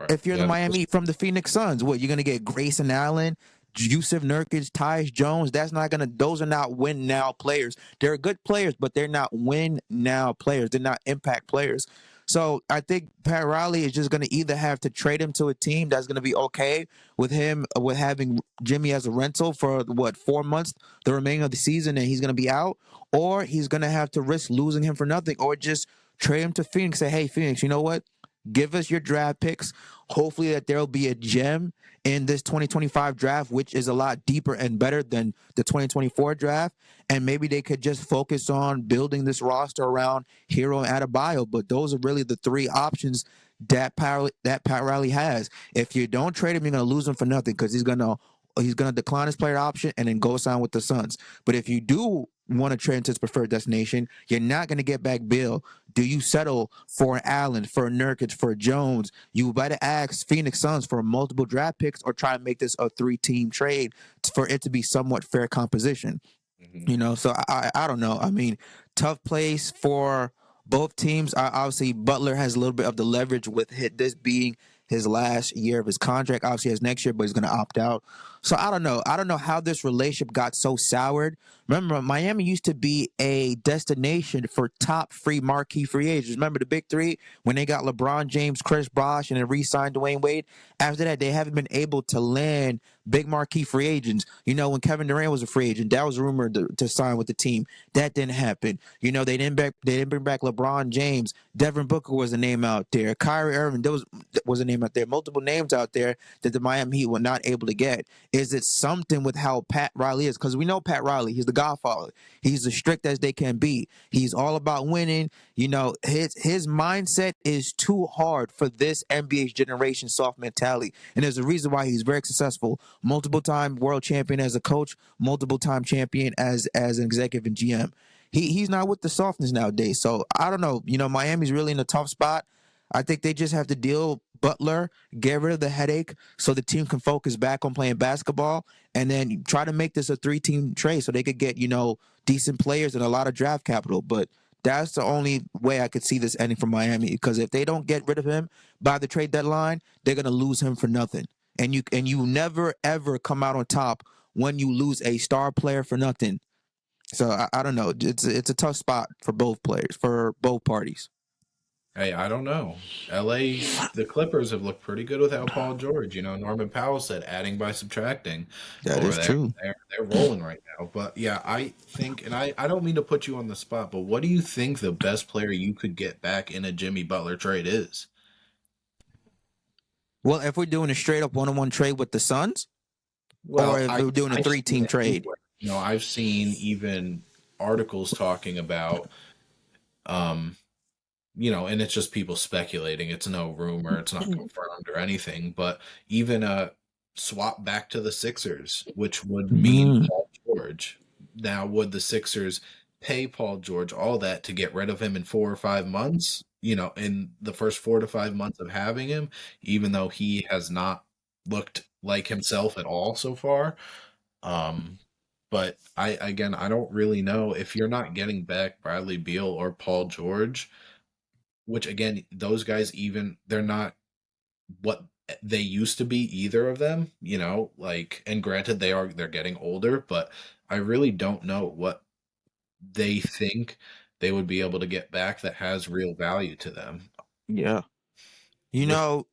Right. if you're the Yeah. Miami from the Phoenix Suns? What, you're going to get Grayson Allen, Yusuf Nurkic, Tyus Jones? That's not going to. Those are not win now players. They're good players, but they're not win now players. They're not impact players. So I think Pat Riley is just going to either have to trade him to a team that's going to be okay with him with having Jimmy as a rental for 4 months, the remaining of the season, and he's going to be out, or he's going to have to risk losing him for nothing, or just trade him to Phoenix. Say, hey, Phoenix, you know what? Give us your draft picks. Hopefully that there'll be a gem in this 2025 draft, which is a lot deeper and better than the 2024 draft. And maybe they could just focus on building this roster around Hero and Adebayo. But those are really the three options that Pat Riley has. If you don't trade him, you're going to lose him for nothing because he's gonna decline his player option and then go sign with the Suns. But if you do want to trade into his preferred destination, you're not going to get back Bill. Do you settle for an Allen, for a Nurkic, for a Jones? You better ask Phoenix Suns for multiple draft picks or try and make this a 3-team trade for it to be somewhat fair composition. Mhm. So I don't know. I mean, tough place for both teams. Obviously, Butler has a little bit of the leverage with this being his last year of his contract. Obviously, has next year, but he's going to opt out. So I don't know. I don't know how this relationship got so soured. Remember, Miami used to be a destination for top free marquee free agents. Remember the big three when they got LeBron James, Chris Bosh, and then re-signed Dwayne Wade. After that, they haven't been able to land big marquee free agents. When Kevin Durant was a free agent, that was rumored to sign with the team. That didn't happen. They didn't bring back LeBron James. Devin Booker was a name out there. Kyrie Irving, there was a name out there. Multiple names out there that the Miami Heat were not able to get. Is it something with how Pat Riley is? Because we know Pat Riley, he's the Godfather. He's as strict as they can be. He's all about winning. His mindset is too hard for this NBA's generation soft mentality. And there's a reason why he's very successful. Multiple time world champion as a coach, multiple time champion as an executive and GM. He's not with the softness nowadays. So I don't know. Miami's really in a tough spot. I think they just have to deal Butler, get rid of the headache so the team can focus back on playing basketball and then try to make this a 3-team trade so they could get, decent players and a lot of draft capital. But that's the only way I could see this ending for Miami because if they don't get rid of him by the trade deadline, they're going to lose him for nothing. And you never ever come out on top when you lose a star player for nothing. So I don't know. It's a tough spot for both players, for both parties. Hey, I don't know. LA, the Clippers have looked pretty good without Paul George. You know, Norman Powell said adding by subtracting That over is there. true. They're rolling right now. But yeah, I think, and I don't mean to put you on the spot, but what do you think the best player you could get back in a Jimmy Butler trade is? Well, if we're doing a straight up 1-on-1 trade with the Suns, or Well, if we're doing a I've seen 3-team it trade. anywhere. You know, I've seen even articles talking about, um, you know, and it's just people speculating. It's no rumor, it's not confirmed or anything, but even a swap back to the Sixers, which would mean Mm, Paul George. Now, would the Sixers pay Paul George all that to get rid of him in 4 or 5 months? You know, in the first 4 to 5 months of having him, even though he has not looked like himself at all so far. Um, but I don't really know if you're not getting back Bradley Beal or Paul George, which again, those guys even they're not what they used to be, either of them, you know, like, and granted they're getting older, but I really don't know what they think they would be able to get back that has real value to them yeah. You with know,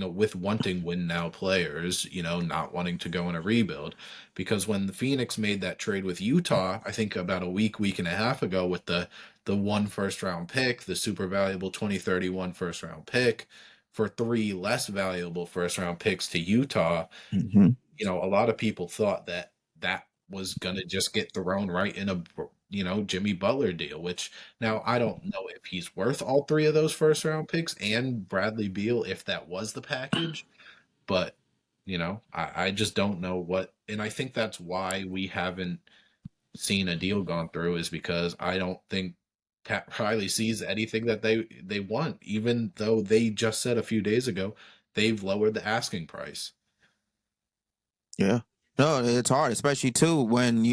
with wanting win now players, you know, not wanting to go in a rebuild. Because when the Phoenix made that trade with Utah, I think about a week and a half ago, with the one first round pick, the super valuable 2031 first round pick for three less valuable first round picks to Utah, mhm, you know, a lot of people thought that that was going to just get thrown right in a, you know, Jimmy Butler deal, which now I don't know if he's worth all three of those first round picks and Bradley Beal if that was the package, but you know, I just don't know what, and I think that's why we haven't seen a deal gone through, is because I don't think Pat Riley sees anything that they want, even though they just said a few days ago they've lowered the asking price. yeah. No, it's hard, especially too when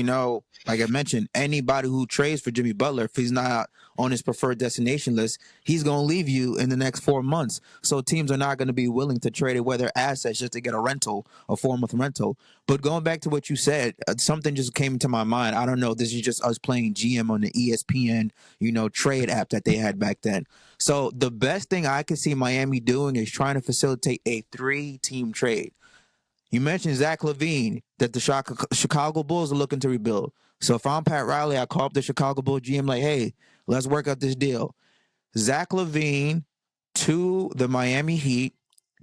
like I mentioned, anybody who trades for Jimmy Butler, if he's not on his preferred destination list, he's going to leave you in the next 4 months. So teams are not going to be willing to trade away their assets just to get a rental, a 4-month rental. But going back to what you said, something just came to my mind. I don't know. This is just us playing GM on the ESPN, trade app that they had back then. So the best thing I could see Miami doing is trying to facilitate a 3-team trade. You mentioned Zach LaVine, that the Chicago Bulls are looking to rebuild. So if I'm Pat Riley, I call up the Chicago Bulls GM like, hey, let's work out this deal. Zach LaVine to the Miami Heat,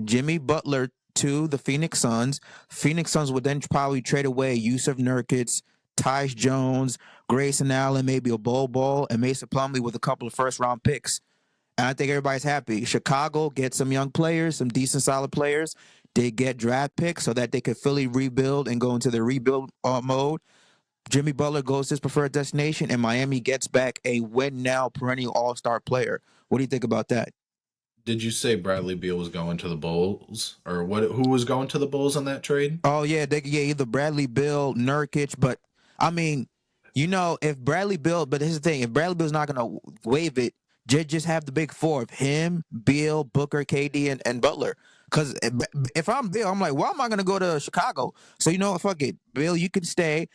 Jimmy Butler to the Phoenix Suns. Phoenix Suns would then probably trade away Yusuf Nurkic, Tyus Jones, Grayson Allen, maybe a Bol, and Mason Plumlee with a couple of first-round picks. And I think everybody's happy. Chicago gets some young players, some decent, solid players. They get draft picks so that they could fully rebuild and go into the rebuild mode. Jimmy Butler goes to his preferred destination, and Miami gets back a win now perennial All Star player. What do you think about that? Did you say Bradley Beal was going to the Bulls, or what? Who was going to the Bulls on that trade? Oh yeah, they could get either Bradley Bill, Nurkic, but I mean, if Bradley Bill, but here's the thing: if Bradley Bill's not gonna waive it, just have the big four of him, Bill, Booker, KD, and Butler. Because if I'm Bill, I'm like, why am I gonna go to Chicago? So fuck it, Bill, you can stay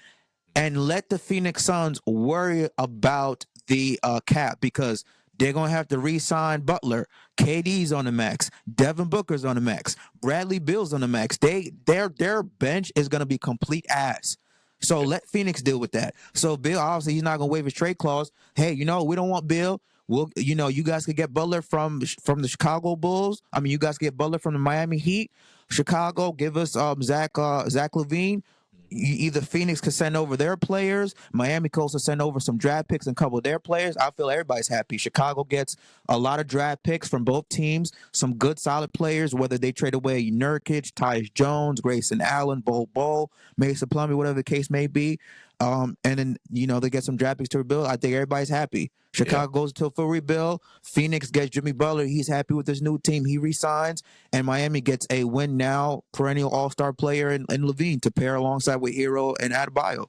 and let the Phoenix Suns worry about the cap because they're gonna have to re-sign Butler. KD's on the max. Devin Booker's on the max. Bradley Bill's on the max. Their bench is gonna be complete ass. So let Phoenix deal with that. So Bill, obviously, he's not gonna waive his trade clause. Hey, we don't want Bill. We'll, you guys could get Butler from the Chicago Bulls. I mean, you guys get Butler from the Miami Heat. Chicago, give us Zach LaVine. Either Phoenix could send over their players, Miami could also send over some draft picks and a couple of their players. I feel everybody's happy. Chicago gets a lot of draft picks from both teams, some good solid players, whether they trade away Nurkic, Tyus Jones, Grayson Allen, Bol, Mason Plumlee, whatever the case may be. And then, they get some draft picks to rebuild. I think everybody's happy. Yeah, Chicago goes to a full rebuild. Phoenix gets Jimmy Butler. He's happy with his new team. He resigns. And Miami gets a win now perennial all-star player in LaVine to pair alongside with Hero and Adebayo.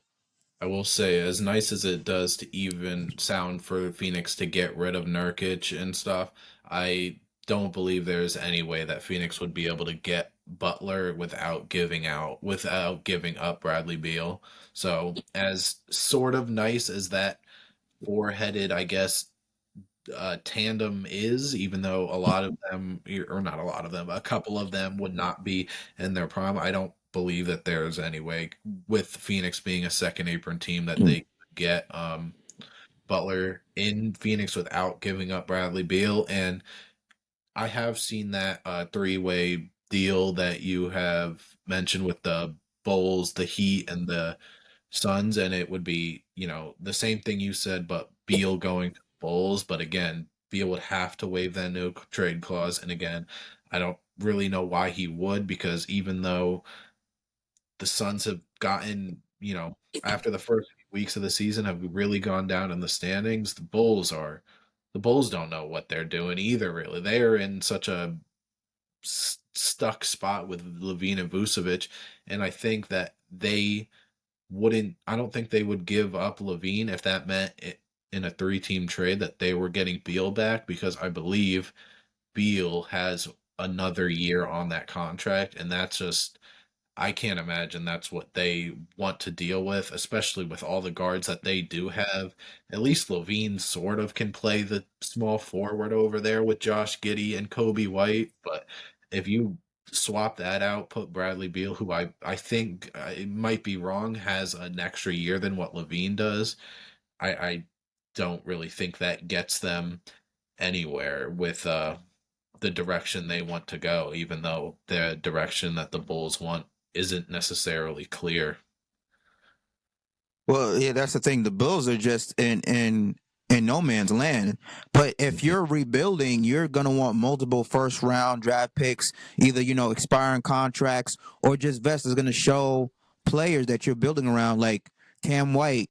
I will say, as nice as it does to even sound for Phoenix to get rid of Nurkic and stuff, I don't believe there's any way that Phoenix would be able to get Butler without giving up Bradley Beal. So, as sort of nice as that four-headed, I guess, tandem is, even though a lot of them, or not a lot of them, a couple of them would not be in their prime. I don't believe that there's any way, with Phoenix being a second apron team, that they could get Butler in Phoenix without giving up Bradley Beal. And I have seen that three-way deal that you have mentioned with the Bulls, the Heat, and the Suns, and it would be, the same thing you said, but Beal going to the Bulls. But again, Beal would have to waive that no trade clause. And again, I don't really know why he would, because even though the Suns have gotten, after the first few weeks of the season have really gone down in the standings, the Bulls don't know what they're doing either, really. They are in such a stuck spot with Levine and Vucevic, and I think that I don't think they would give up Levine if that meant in a three-team trade that they were getting Beal back, because I believe Beal has another year on that contract, and that's just, I can't imagine that's what they want to deal with, especially with all the guards that they do have. At least Levine sort of can play the small forward over there with Josh Giddey and Kobe White, but if you swap that out, put Bradley Beal, who I think, it might be wrong, has an extra year than what Levine does, I don't really think that gets them anywhere with the direction they want to go, even though the direction that the Bulls want isn't necessarily clear. Well, yeah, that's the thing. The Bills are just in no man's land. But if you're rebuilding, you're gonna want multiple first round draft picks, either expiring contracts or just vets is gonna show players that you're building around, like Cam White,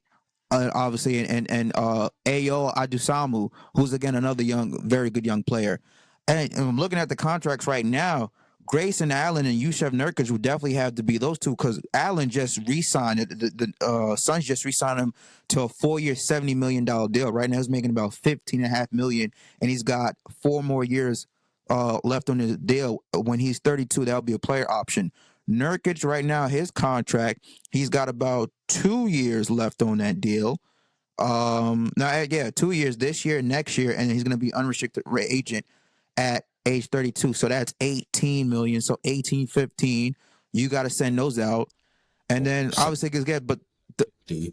obviously, and Ayo Adusamu, who's again another very good young player. And I'm looking at the contracts right now. Grayson Allen and Yusef Nurkic would definitely have to be those two, because Allen just re-signed it. The Suns just re-signed him to a 4-year, $70 million deal. Right now, he's making about $15.5 million, and he's got 4 more years left on his deal. When he's 32, that'll be a player option. Nurkic right now, his contract, he's got about 2 years left on that deal. Now, yeah, 2 years this year, next year, and he's going to be unrestricted agent at age 32. So that's 18 million. So 18, 15, you got to send those out. And then obviously it's good, but the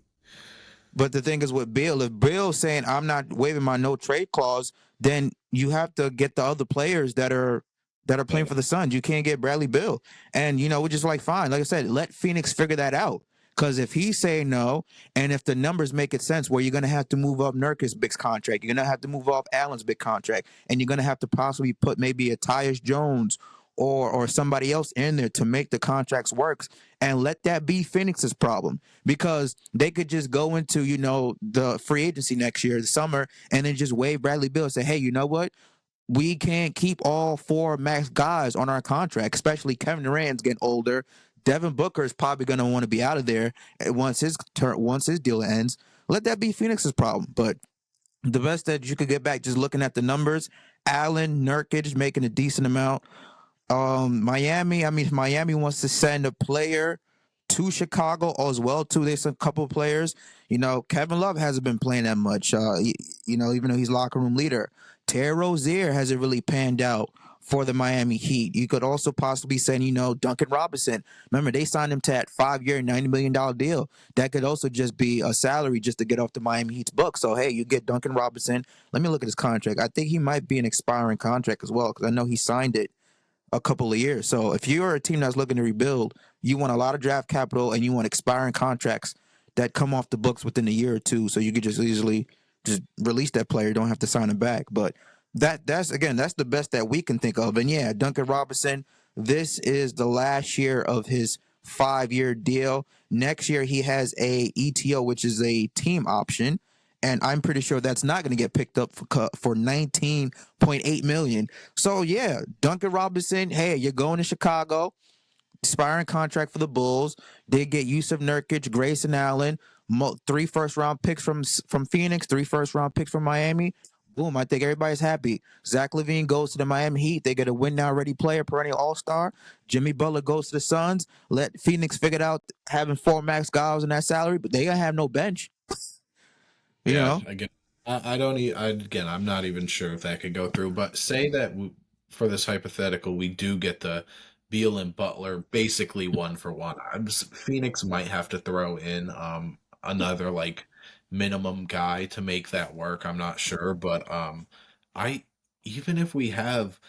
thing is with Bill, if Bill's saying I'm not waiving my no trade clause, then you have to get the other players that are playing for the Suns. You can't get Bradley Beal. And we're just like, fine. Like I said, let Phoenix figure that out. Because if he's saying no, and if the numbers make it sense, where you're going to have to move up Nurkic's big contract, you're going to have to move off Allen's big contract, and you're going to have to possibly put maybe a Tyus Jones or somebody else in there to make the contracts work, and let that be Phoenix's problem, because they could just go into the free agency next year, the summer, and then just waive Bradley Beal and say, hey, you know what? We can't keep all 4 max guys on our contract, especially Kevin Durant's getting older. Devin Booker is probably going to want to be out of there once his deal ends. Let that be Phoenix's problem. But the best that you could get back, just looking at the numbers, Allen, Nurkic making a decent amount. Miami, if Miami wants to send a player to Chicago as well too, there's a couple of players. Kevin Love hasn't been playing that much. Even though he's locker room leader, Terry Rozier hasn't really panned out for the Miami Heat. You could also possibly send, Duncan Robinson. Remember, they signed him to that 5-year, $90 million deal. That could also just be a salary just to get off the Miami Heat's book. So, hey, you get Duncan Robinson. Let me look at his contract. I think he might be an expiring contract as well, because I know he signed it a couple of years. So if you're a team that's looking to rebuild, you want a lot of draft capital and you want expiring contracts that come off the books within a year or two, so you could just easily just release that player, don't have to sign him back. But that's the best that we can think of. And yeah, Duncan Robinson, this is the last year of his 5-year deal. Next year he has a ETO, which is a team option, and I'm pretty sure that's not going to get picked up for $19.8 million. So yeah, Duncan Robinson, hey, you're going to Chicago, expiring contract for the Bulls. They get Yusef Nurkic, Grayson Allen, 3 first-round picks from Phoenix, 3 first-round picks from Miami. Boom, I think everybody's happy. Zach LaVine goes to the Miami Heat. They get a win-now-ready player, perennial all-star. Jimmy Butler goes to the Suns. Let Phoenix figure it out, having 4 max guys in that salary, but they don't have no bench. Yeah, I get I don't. Again, I'm not even sure if that could go through. But say that for this hypothetical, we do get the Beal and Butler basically one for one. Phoenix might have to throw in another like minimum guy to make that work. I'm not sure, but I even if we have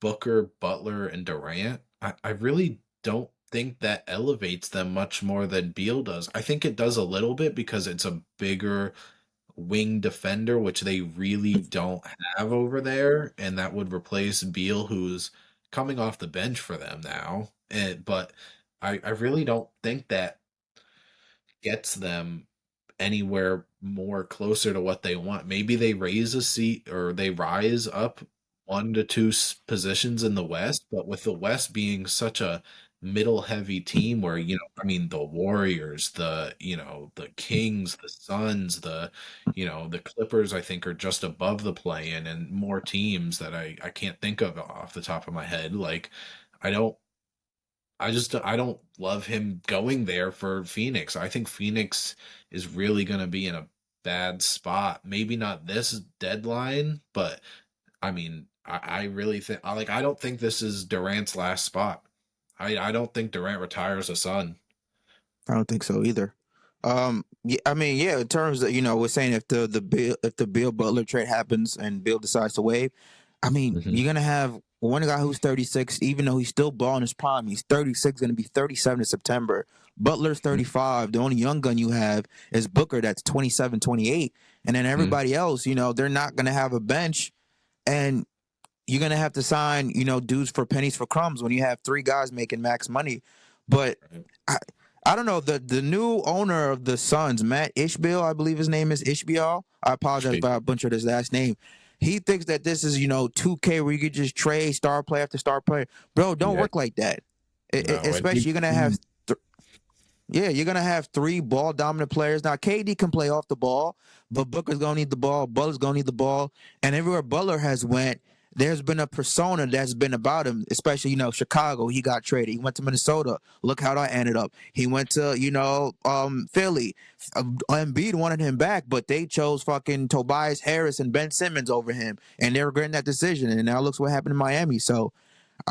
Booker, Butler, and Durant, I really don't think that elevates them much more than Beal does. I think it does a little bit because it's a bigger wing defender, which they really don't have over there, and that would replace Beal, who's coming off the bench for them now. But I really don't think that gets them anywhere more closer to what they want. Maybe they raise a seat or they rise up 1 to 2 positions in the West, but with the West being such a middle heavy team where, I mean, the Warriors, the Kings, the Suns, the Clippers, I think are just above the play in and more teams that I can't think of off the top of my head. Like, I don't I don't love him going there for Phoenix. I think Phoenix is really going to be in a bad spot. Maybe not this deadline, but I mean, I really think I don't think this is Durant's last spot. I don't think Durant retires a Sun. I don't think so either. Yeah, I mean, yeah, in terms of we're saying if the Bill Butler trade happens and Bill decides to waive, I mean, Hmm. you're gonna have one guy who's 36, even though he's still balling his prime. He's 36, gonna be 37 in September. Butler's 35. The only young gun you have is Booker, that's 27, 28, and then Hmm. everybody else, they're not gonna have a bench, and you're gonna have to sign, dudes for pennies for crumbs when you have three guys making max money. But Right. I, I don't know, the new owner of the Suns, Matt Ishbia, I believe his name is Ishbia. I apologize if I butchered his last name. He thinks that this is 2K where you could just trade star player after star player. Bro, don't Yeah, work like that. no, and Especially you're gonna have yeah, you're gonna have three ball dominant players. Now KD can play off the ball, but Booker's gonna need the ball. Butler's gonna need the ball, and everywhere Butler has went, there's been a persona that's been about him. Especially Chicago, he got traded. He went to Minnesota. Look how that ended up. He went to Philly. Embiid wanted him back, but they chose fucking Tobias Harris and Ben Simmons over him, and they're regretting that decision. And now looks what happened in Miami. So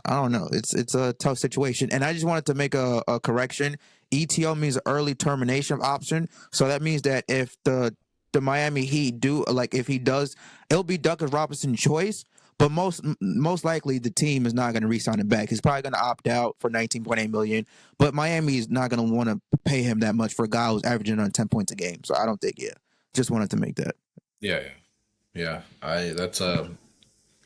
I don't know. It's a tough situation. And I just wanted to make a correction. ETO means early termination option. So that means that if the Miami Heat do, like, if he does, it'll be Duncan Robinson's choice. But most likely the team is not going to re-sign him back. He's probably going to opt out for 19.8 million. But Miami is not going to want to pay him that much for a guy who's averaging on 10 points a game. So I don't think. Yeah, just wanted to make that. yeah, yeah, yeah. I that's a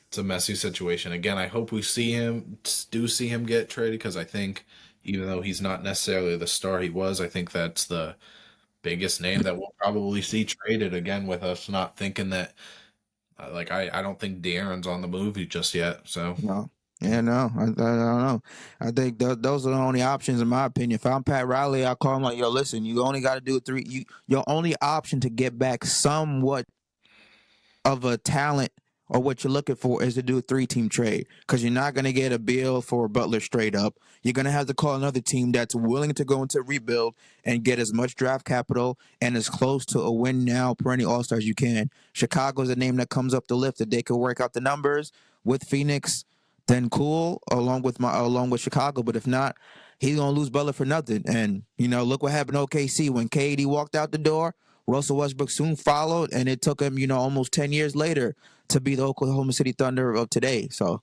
It's a messy situation. Again, I hope we see him get traded because I think even though he's not necessarily the star he was, I think that's the biggest name that we'll probably see traded again with us not thinking that I don't think De'Aaron's on the movie just yet. So No. Yeah, no, I don't know. I think those are the only options, in my opinion. If I'm Pat Riley, I call him like, yo, listen, you only got to do three. Your only option to get back somewhat of a talent or what you're looking for is to do a three-team trade because you're not going to get a bill for Butler straight up. You're going to have to call another team that's willing to go into rebuild and get as much draft capital and as close to a win now perennial all-star as you can. Chicago's a name that comes up the list. If they could work out the numbers with Phoenix, then cool, along with Chicago. But if not, he's gonna lose Butler for nothing. And look what happened to OKC when KD walked out the door. Russell Westbrook soon followed, and it took him, almost 10 years later to be the Oklahoma City Thunder of today. So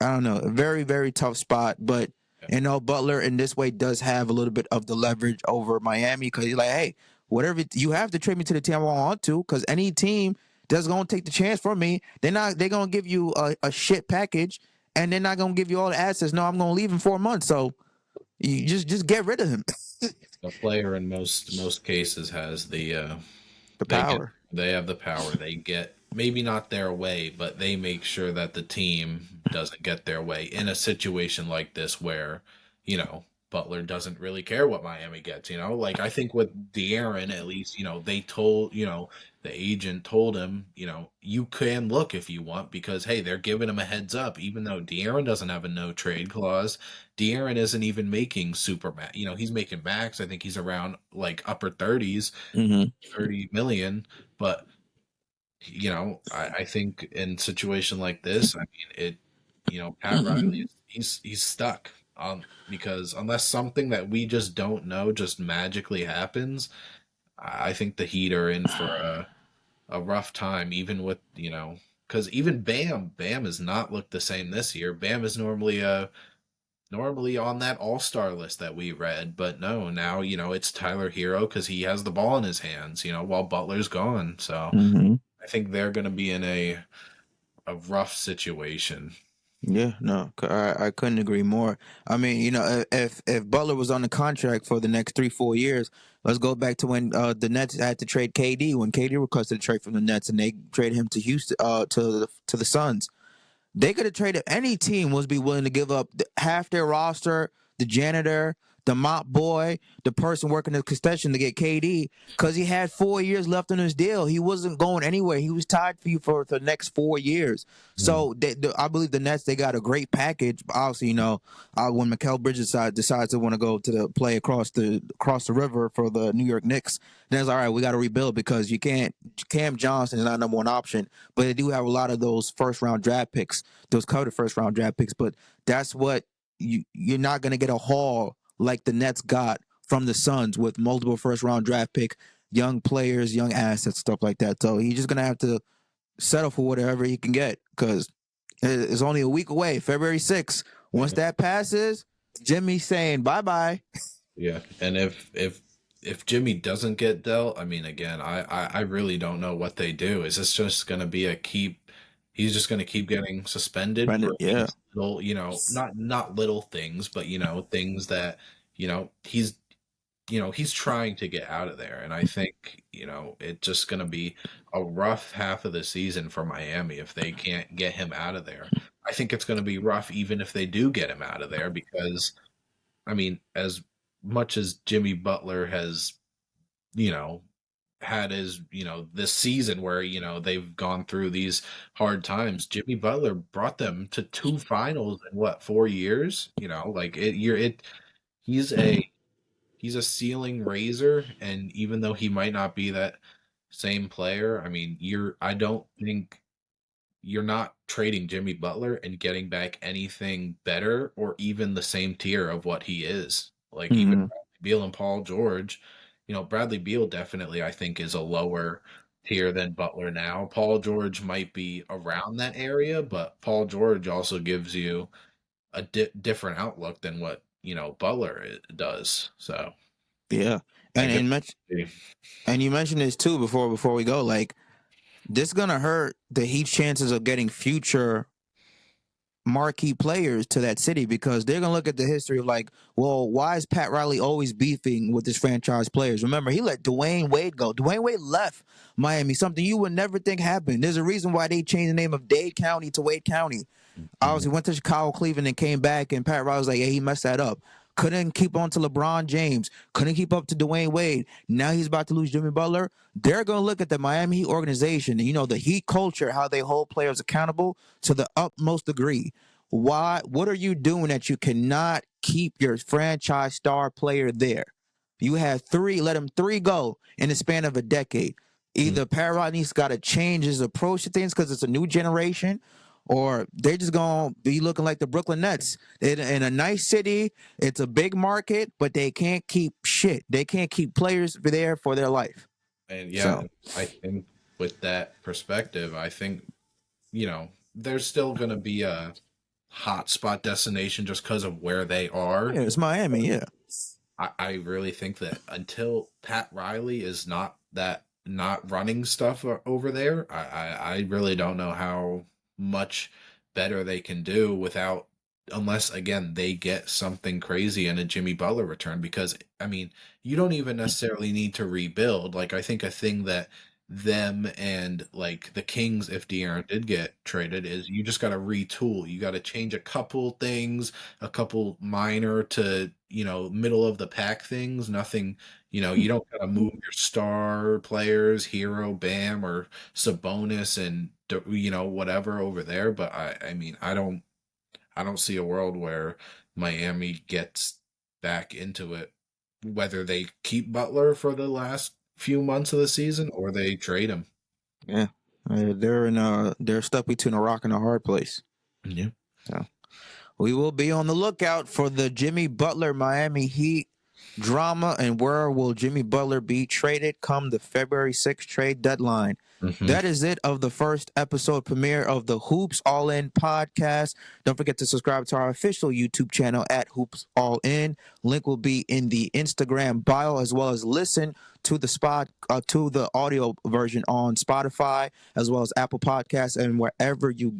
I don't know, a very, very tough spot. But yeah, Butler in this way does have a little bit of the leverage over Miami because he's like, hey, whatever you have to trade me to the team I want to, because any team that's gonna take the chance from me, they're gonna give you a shit package, and they're not gonna give you all the assets. No, I'm gonna leave in 4 months. So you just get rid of him. the player in most cases has The they get power. they have the power. They get maybe not their way, but they make sure that the team doesn't get their way in a situation like this where, Butler doesn't really care what Miami gets, Like I think with De'Aaron, at least, they told, the agent told him, you can look if you want because hey, they're giving him a heads up, even though De'Aaron doesn't have a no trade clause. De'Aaron isn't even making super max, he's making max. I think he's around like upper 30s, Mm-hmm. 30 million, but I think in a situation like this, I mean, Pat Riley, he's stuck. Because unless something that we just don't know just magically happens, I think the Heat are in for a rough time, even with, because even Bam has not looked the same this year. Bam is normally on that all-star list that we read, but no, now, it's Tyler Hero because he has the ball in his hands, while Butler's gone. So Mm-hmm. I think they're going to be in a rough situation. Yeah, no, I couldn't agree more. I mean, if Butler was on the contract for the next 3 4 years, let's go back to when the Nets had to trade KD when KD requested a trade from the Nets and they traded him to Houston, to the Suns. They could have traded any team was be willing to give up half their roster, the janitor, the mop boy, the person working the concession to get KD because he had 4 years left on his deal. He wasn't going anywhere. He was tied for you for the next 4 years. Mm. So I believe the Nets they got a great package. Obviously, when Mikal Bridges decides to want to go to the play across the river for the New York Knicks, then it's all right. We got to rebuild because you can't. Cam Johnson is not number one option, but they do have a lot of those first round draft picks, those coveted first round draft picks. But that's what you're not going to get a haul like the Nets got from the Suns with multiple first round draft pick, young players, young assets, stuff like that. So he's just going to have to settle for whatever he can get because it's only a week away, February 6th. Once that passes, Jimmy's saying bye bye. Yeah, and if Jimmy doesn't get dealt, I mean, again, I really don't know what they do. Is this just going to be a keep? He's just going to keep getting suspended Brandon, for yeah, these little, not little things, but things that he's he's trying to get out of there, and I think it's just going to be a rough half of the season for Miami if they can't get him out of there. I think it's going to be rough even if they do get him out of there because I mean, as much as Jimmy Butler has, you know, had his, this season where, they've gone through these hard times, Jimmy Butler brought them to two finals in what, 4 years? Like he's a he's a ceiling raiser, and even though he might not be that same player, I mean, I don't think you're not trading Jimmy Butler and getting back anything better or even the same tier of what he is. Like even mm-hmm. Bradley Beal and Paul George, Bradley Beal definitely I think is a lower tier than Butler now. Paul George might be around that area, but Paul George also gives you a different outlook than what Butler does. So Yeah, I and guess. and you mentioned this too before we go. Like this gonna hurt the Heat's chances of getting future marquee players to that city because they're gonna look at the history of like, well, why is Pat Riley always beefing with his franchise players? Remember, he let Dwayne Wade go. Dwayne Wade left Miami, something you would never think happened. There's a reason why they changed the name of Dade County to Wade County. Mhm. Obviously went to Chicago, Cleveland, and came back. And Pat Riley was like, "Yeah, he messed that up. Couldn't keep on to LeBron James. Couldn't keep up to Dwayne Wade. Now he's about to lose Jimmy Butler. They're gonna look at the Miami Heat organization, the Heat culture, how they hold players accountable to the utmost degree. Why? What are you doing that you cannot keep your franchise star player there? You had three, let him three go in the span of a decade. Either Pat Riley's got to change his approach to things because it's a new generation, or they're just gonna be looking like the Brooklyn Nets in a nice city. It's a big market, but they can't keep shit. They can't keep players there for their life. And yeah, So I think with that perspective, I think, there's still going to be a hot spot destination just because of where they are. yeah, it's Miami. Yeah, I really think that until Pat Riley is not running stuff over there, I really don't know how much better they can do without unless again they get something crazy and a Jimmy Butler return because I mean you don't even necessarily need to rebuild. Like I think a thing that them and like the Kings, if De'Aaron did get traded, is you just got to retool. You got to change a couple things, a couple minor to middle of the pack things. Nothing, you don't got to move your star players, Hero, Bam, or Sabonis, and whatever over there. But I mean, I don't see a world where Miami gets back into it, whether they keep Butler for the last few months of the season or they trade him. yeah. They're stuck between a rock and a hard place. Yeah. So we will be on the lookout for the Jimmy Butler Miami Heat drama, and where will Jimmy Butler be traded come the February 6th trade deadline. That is it of the first episode premiere of the Hoops All In podcast. Don't forget to subscribe to our official YouTube channel at Hoops All In. Link will be in the Instagram bio, as well as listen to the audio version on Spotify, as well as Apple Podcasts, and wherever you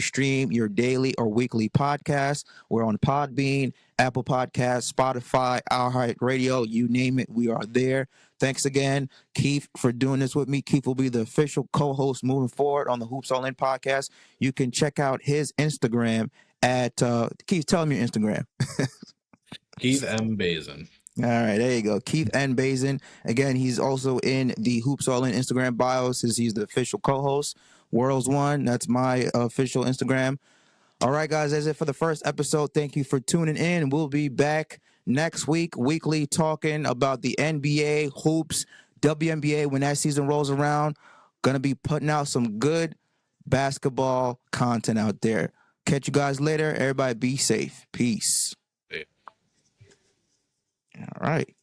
stream your daily or weekly podcasts. We're on Podbean, Apple Podcasts, Spotify, iHeartRadio, you name it, we are there. Thanks again, Keith, for doing this with me. Keith will be the official co-host moving forward on the Hoops All In podcast. You can check out his Instagram at Keith. Tell him your Instagram. Keith M. Bazin. All right, there you go. Keith N. Bazin. Again, he's also in the Hoops All In Instagram bio since he's the official co-host. Worlds One, that's my official Instagram. All right, guys, that's it for the first episode. Thank you for tuning in. We'll be back next week, weekly, talking about the NBA, hoops, WNBA when that season rolls around. Going to be putting out some good basketball content out there. Catch you guys later. Everybody be safe. Peace. Yeah. All right.